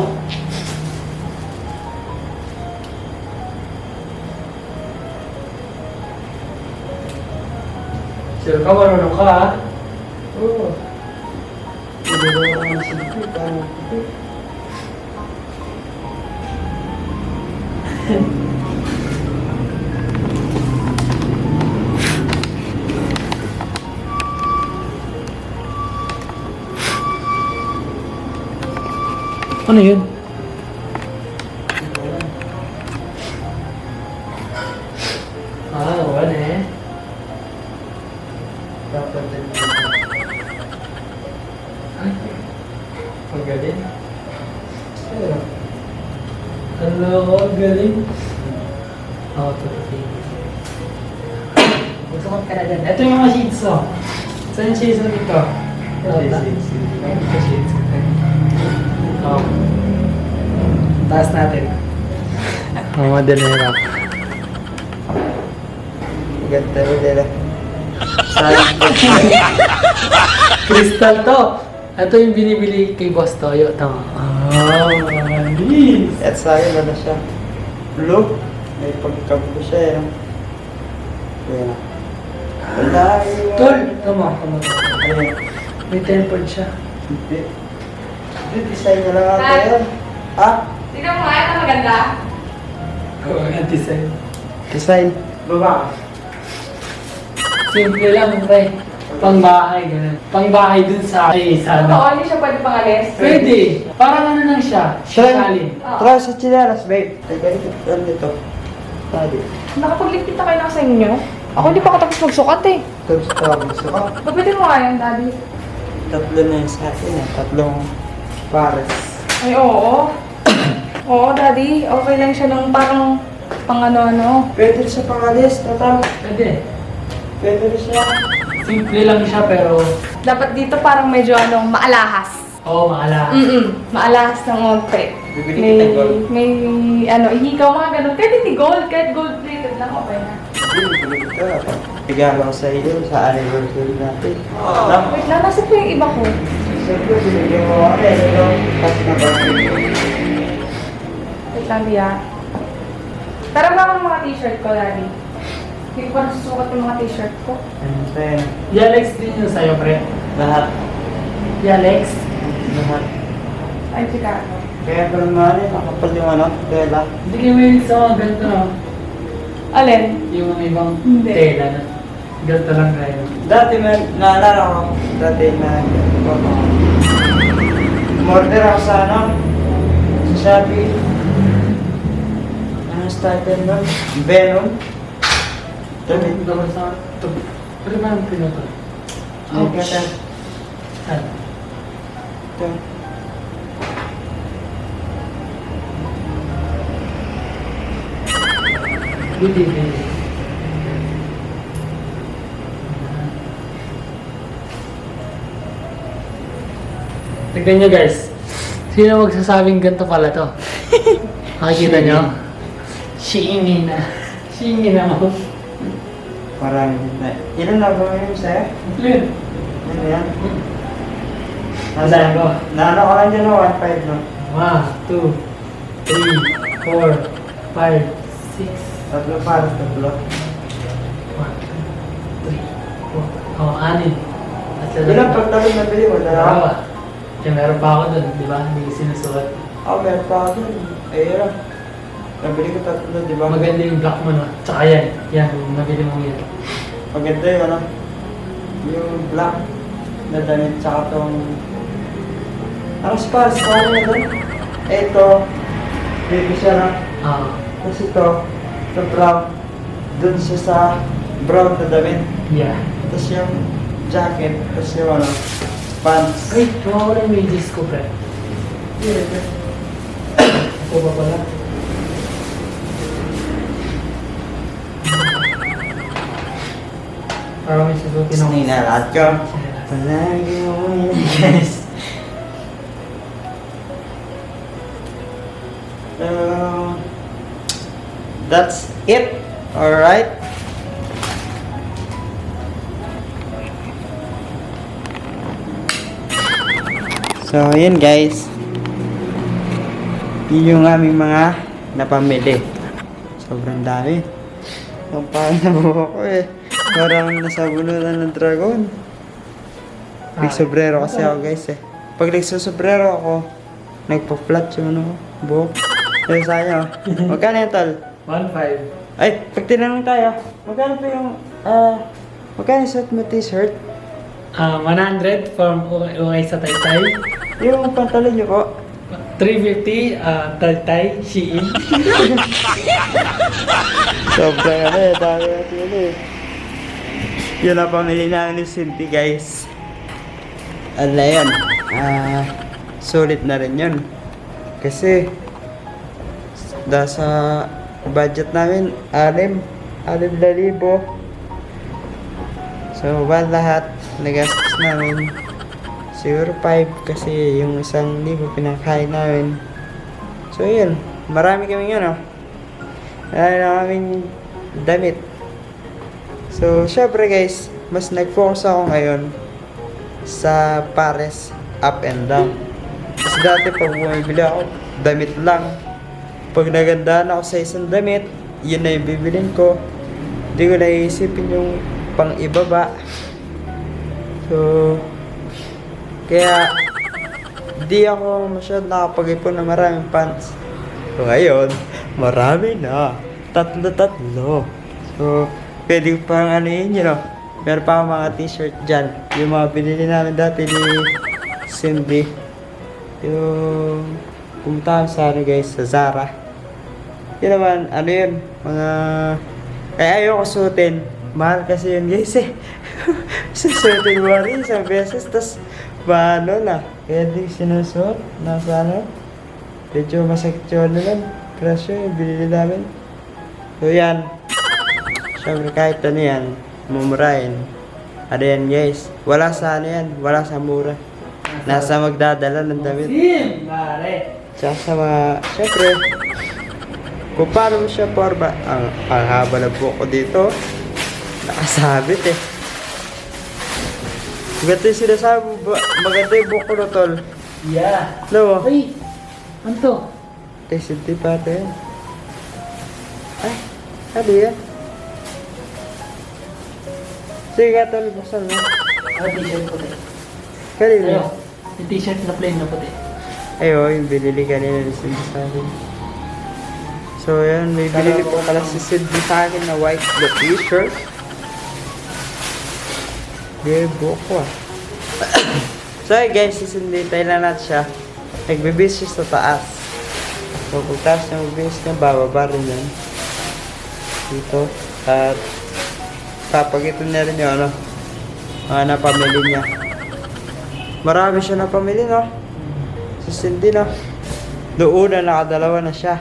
Sure ka? Marunong ka ha? oo. Hindi na ako ng silpi. Parang puti. Ano yun? Wala eh. Dapat din. Ay, ang galing. Pero, ang galing. Oo, tututin. Gusto ka na dyan. Ito yung mga shades oh. Saan yung shades mo dito? Ito shades. Oo. Taas natin. Ang madelera. Ganda rin nila. Sayang. Crystal to. Ito yung binibili kay Boss Toyo. Tama. Manis. At sa akin, ano siya? Blue. May pagkablo siya eh. Kaya na. Wala yun. Tol! Tama. Ayun. May tempered siya. Hindi. Hindi, design niya lang ata yun. Ha? Tignan mo nga, ito maganda. Oo, ang design. Design. Baba. Simple lang, pre. Pag Pangbahay, ganun. Pangbahay dun sa isa, Oo, ano. hindi siya pwede pangalis. Pwede. Parang ano lang siya. Shakalin. Tara sa chinelas, babe. Teka, dito. Tadi. Nakapagligpit na kayo na sa inyo? Ako hindi pa ako tapos magsukat eh. Tapos tawag gusto ko. Babitin mo nga yan, Daddy. Tatlo na yung sa atin eh. Tatlong pares. Ay, oo. Oo, Daddy. Okay lang siya ng parang pang ano-ano. Pwede rin sa pangalis, tatang. Pwede. Pwede rin siya. Simple lang siya pero, Dapat dito parang medyo ano, maalahas. oo, maala. Maalahas ng onte. Bibili May, kita gold. may, ano, ihikaw mga ganun. Kahit hindi gold, kahit gold plated lang, okay na. Bibili kita. Regalo ko sa iyo sa anniversary natin. Wait lang, nasa po yung iba ko. Siyempre, binigyan mo ako eh. Ito, kasi na ba? Wait lang, Dia. Pero mga mga t-shirt ko, Daddy. Hindi ko pa nasusukat yung mga t-shirt ko. Ano sa'yo? Yalex din yun sa'yo, pre. Lahat. Yalex. Lahat. Ay, Chicago. Kaya pa naman eh, nakapal yung ano, tela. Hindi kayo may sa mga ganito, no? Alin? Yung mga ibang Hindi. tela na. Ganito lang kayo. Dati naalala ko, dati umorder ako sa ano, sa Shopee. Ano started nun? Venom. Dami. Ito ko sa... Ito. Pero naman pinuto. Ay, kata. Saan? Ito. Buti, buti. Tignan nyo guys. Sino magsasabing ganito pala to? Makikita nyo? Shingi na. Shingi na mo. Parang, ilan na ba yun sa'yo? Clear. Ano yan? Nasaan ko? Naano ko lang dyan o, 1.5 no? 1, 2, 3, 4, 5, 6, Tatlo para, tatlo. 1, 2, 3, 4. Oh, 6. At Ilan pagtalog na bili mo? Dalawa? Kaya meron pa ako dun, di ba? Hindi ko sinusuot. Ako, meron pa ako dun. Ayun. Nabili ko tatlo, di ba? Maganda yung black mo, no? Tsaka yan. Yan, yung nabili mo yan. Maganda yung ano, yung black na damit tsaka tong ano spars, paano na doon? Ito, baby siya na. Ah, Tapos ito brown. Doon siya sa brown na damit. yeah. Tapos yung jacket, tapos yung ano, pants. Wait, mawawala yung wages ko, pre. Ako ba pala? Parang may susutin ako. Sinilalat ko. Palagi mo yun, guys. That's it. Alright. So, yun guys. Yun yung aming mga napamili. Sobrang dami. Ang parang nabuha ko eh. Parang nasa bunutan ng dragon. Nagsobrero kasi ako guys eh. Pag nagsosobrero ako, nagpa-flat yung ano, buhok. Kaya sa'yo. Magkano yung tol? 1.5. Ay, pag tinanong tayo, magkano pa yung, magkano yung suot mo t-shirt? 100 from Ukay sa Taytay. Yung pantalon niyo po. 350 Taytay, Shein. Sobrang ano eh, dami natin ano eh. Yun ang pamili namin ni Cindy guys. Ano na yun? Sulit na rin yun. Kasi, sa budget namin, 6,000. So, lahat, nagastos namin. Siguro 5 kasi yung 1,000 pinakain namin. So, yun. Marami kaming ano. Marami na kaming damit. So, syempre guys, mas nag-focus ako ngayon sa pares up and down. Kasi dati pag bumibili ako, damit lang. Pag nagandaan ako sa isang damit, yun na yung bibilin ko. Hindi ko naiisipin yung pang ibaba. So, kaya di ako masyad nakapag-ipon na maraming pants. So ngayon, marami na. Tatlo. So, pwede pang ano yun, Meron pa akong mga t-shirt dyan. Yung mga binili namin dati ni Cindy. Yung pumunta kami sa ano guys, sa Zara. Yun naman, ano yun, mga... Kaya ayoko suotin. Mahal kasi yun guys eh. Susuotin mo rin isang beses, tas paano na. Kaya di sinusuot. Nasa ano. Medyo masakit yun naman. Presyo yung binili namin. So yan. Siyempre kahit ano yan, mumurahin. Ano yan guys. Wala sa ano yan. Wala sa mura. Nasa magdadala ng damit. Sim! Pare! Tsaka sa mga, siyempre, kung paano mo siya forma, ang haba na buhok ko dito, nakasabit eh. Maganda yung sinasabi mo, maganda yung buhok ko na tol. Yeah! No, Ay! Ano to? TCT pa ito yan. Ay, ano yan? Sige nga tol, buksan mo. T-shirt puti. Kanina. Ayo. Yung t-shirt na plain na puti. Ayo, yung binili kanina ni Cindy sa akin. So yan, may binili po pala si Cindy sa akin na white na t-shirt. Gebo ko ah. So hey guys, si Cindy, tayo na natin siya. Nagbibis siya sa taas. So pag taas niya magbibis niya, bababa rin yan. Dito. At papagito niya rin yung ano, mga napamili niya. Marami siya napamili, no? Si Cindy, no? Doon na nakadalawa na siya.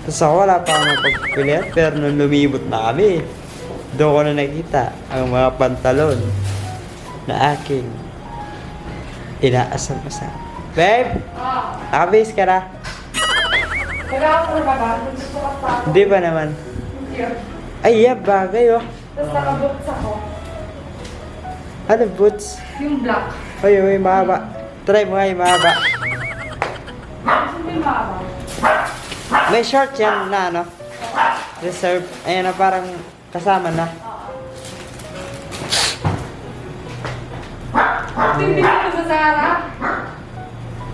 Tapos ako wala pa akong mapagpilihan, pero nung lumibot na kami, doon ko na nakita ang mga pantalon na aking inaasam-asam. Babe! Nakabase ka na? Nag-aapro ka ba? Gusto ka pa ako. Hindi pa naman. Cute. Ay, yeah, bagay, oh. Tapos nakaboots ako. Ano, boots? Yung black. Uy, uy, mahaba. Try mo nga yung mahaba. Gusto mo yung mahaba? May short yan na, ano? Reserve. Ayan na, parang kasama na. Hindi ko sa Zara.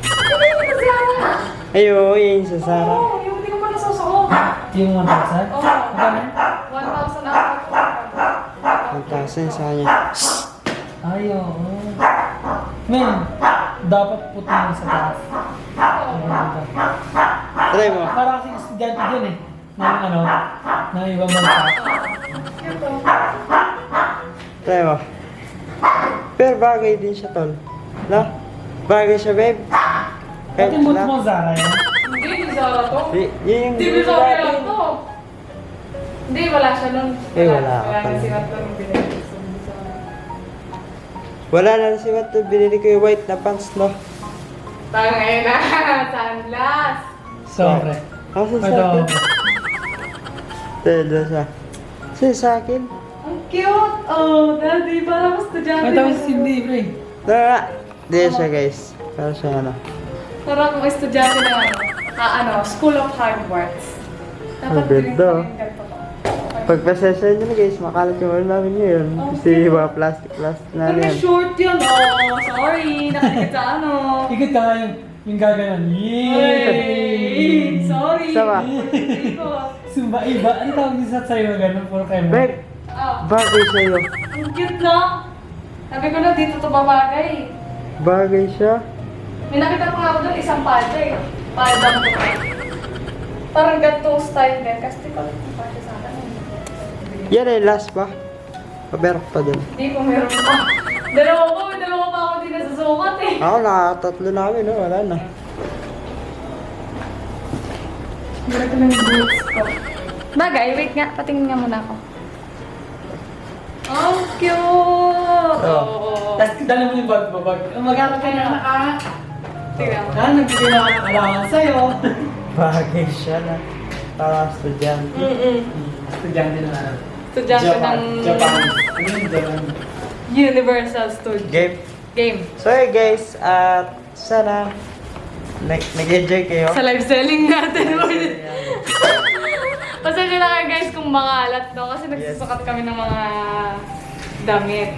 Hindi ko sa Zara. Ay, oo, yun sa Zara. Oo, yung hindi ko pa nasusuot. Yung 1,000? Oo. Magkano? 1,000 ako. 1,000 sa kanya. Ay, oo. Men, dapat puti yung sa taas. Maganda. Try mo. Para kasi estudyante dyan eh. Ng ano, ng ibang bansa. Cute oh. Try mo. Pero bagay din siya, tol. No? Bagay siya, babe. Pati mo mo Zara yan. Hindi, ni Zara to. Yun yung Hindi, ni Zara lang to. Hindi, wala siya nun. Eh, wala ka Wala pala. na si Matt lang binili. Wala na si Matt. Binili ko yung white na pants, no? Tangay na. Sunglass. Sobre. Kasi sa Ito. akin. Telo siya. Sige sa akin. Ang cute. Oh, daddy. Parang estudyante. May tawag si Cindy, pre. Tara. Di siya, guys. Para siya, ano. Parang kung estudyante na ano, School of Hard Works. Dapat Ang ganda, din oh. yung ganito. Pagpasensya nyo na, guys. Makalat yung ulo namin ngayon. Kasi mga plastic na Pero yan. short yun. Oh, sorry. Nakikita sa ano. Ikot ka nga yung gaganon. Hey, Yay! sorry. Sama. Ikot. Sumba iba. Ano tawag din sa sa'yo gano'n? Puro kayo mo. Babe, Oh, bagay sa'yo. ang cute no? Sabi ko na dito to babagay. Bagay siya. May nakita ko nga ako doon isang palda eh. Paldang to. Parang ganito style din. Kasi di ko alam kung palda sa akin. Yan ay last pa. Paberok pa dun. Hindi ko meron pa. Dalawa pa ako din nasusukat eh. Ako nakatatlo namin, no? Wala na. Meron ko ng boots ko. Bagay, wait nga. Patingin nga muna ako. Oh, cute! Oh. Tapos dala mo yung bag mo. Magkano ka na? Tingnan mo. Nagbigay na ako ng alawan sa'yo. Bagay siya na. Para estudyante. Estudyante na ano. Estudyante ng Japan. Ano yung Japan? Universal Studio. Game. Game. So hey guys, at sana nag-enjoy kayo. Sa live selling natin. Pasensya na kayo guys kung makalat no kasi nagsusukat kami ng mga damit.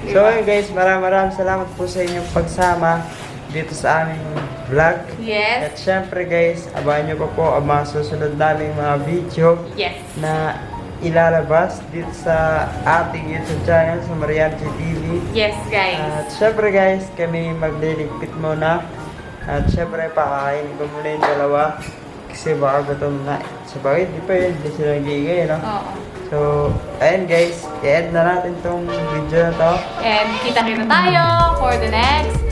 So hey guys, maraming salamat po sa inyong pagsama dito sa aming vlog. Yes. At syempre guys, abangan nyo pa po ang mga susunod naming mga video Yes. na ilalabas dito sa ating YouTube channel sa Mariachi TV. Yes, guys. At syempre guys, kami magliligpit muna. At syempre pakain ko muna yung dalawa. Kasi baka gutom na. Sa bagay, di pa yun. Di sila nagigay, no? Oo. So, ayun guys. I-end na natin tong video na to. And kita-kita tayo for the next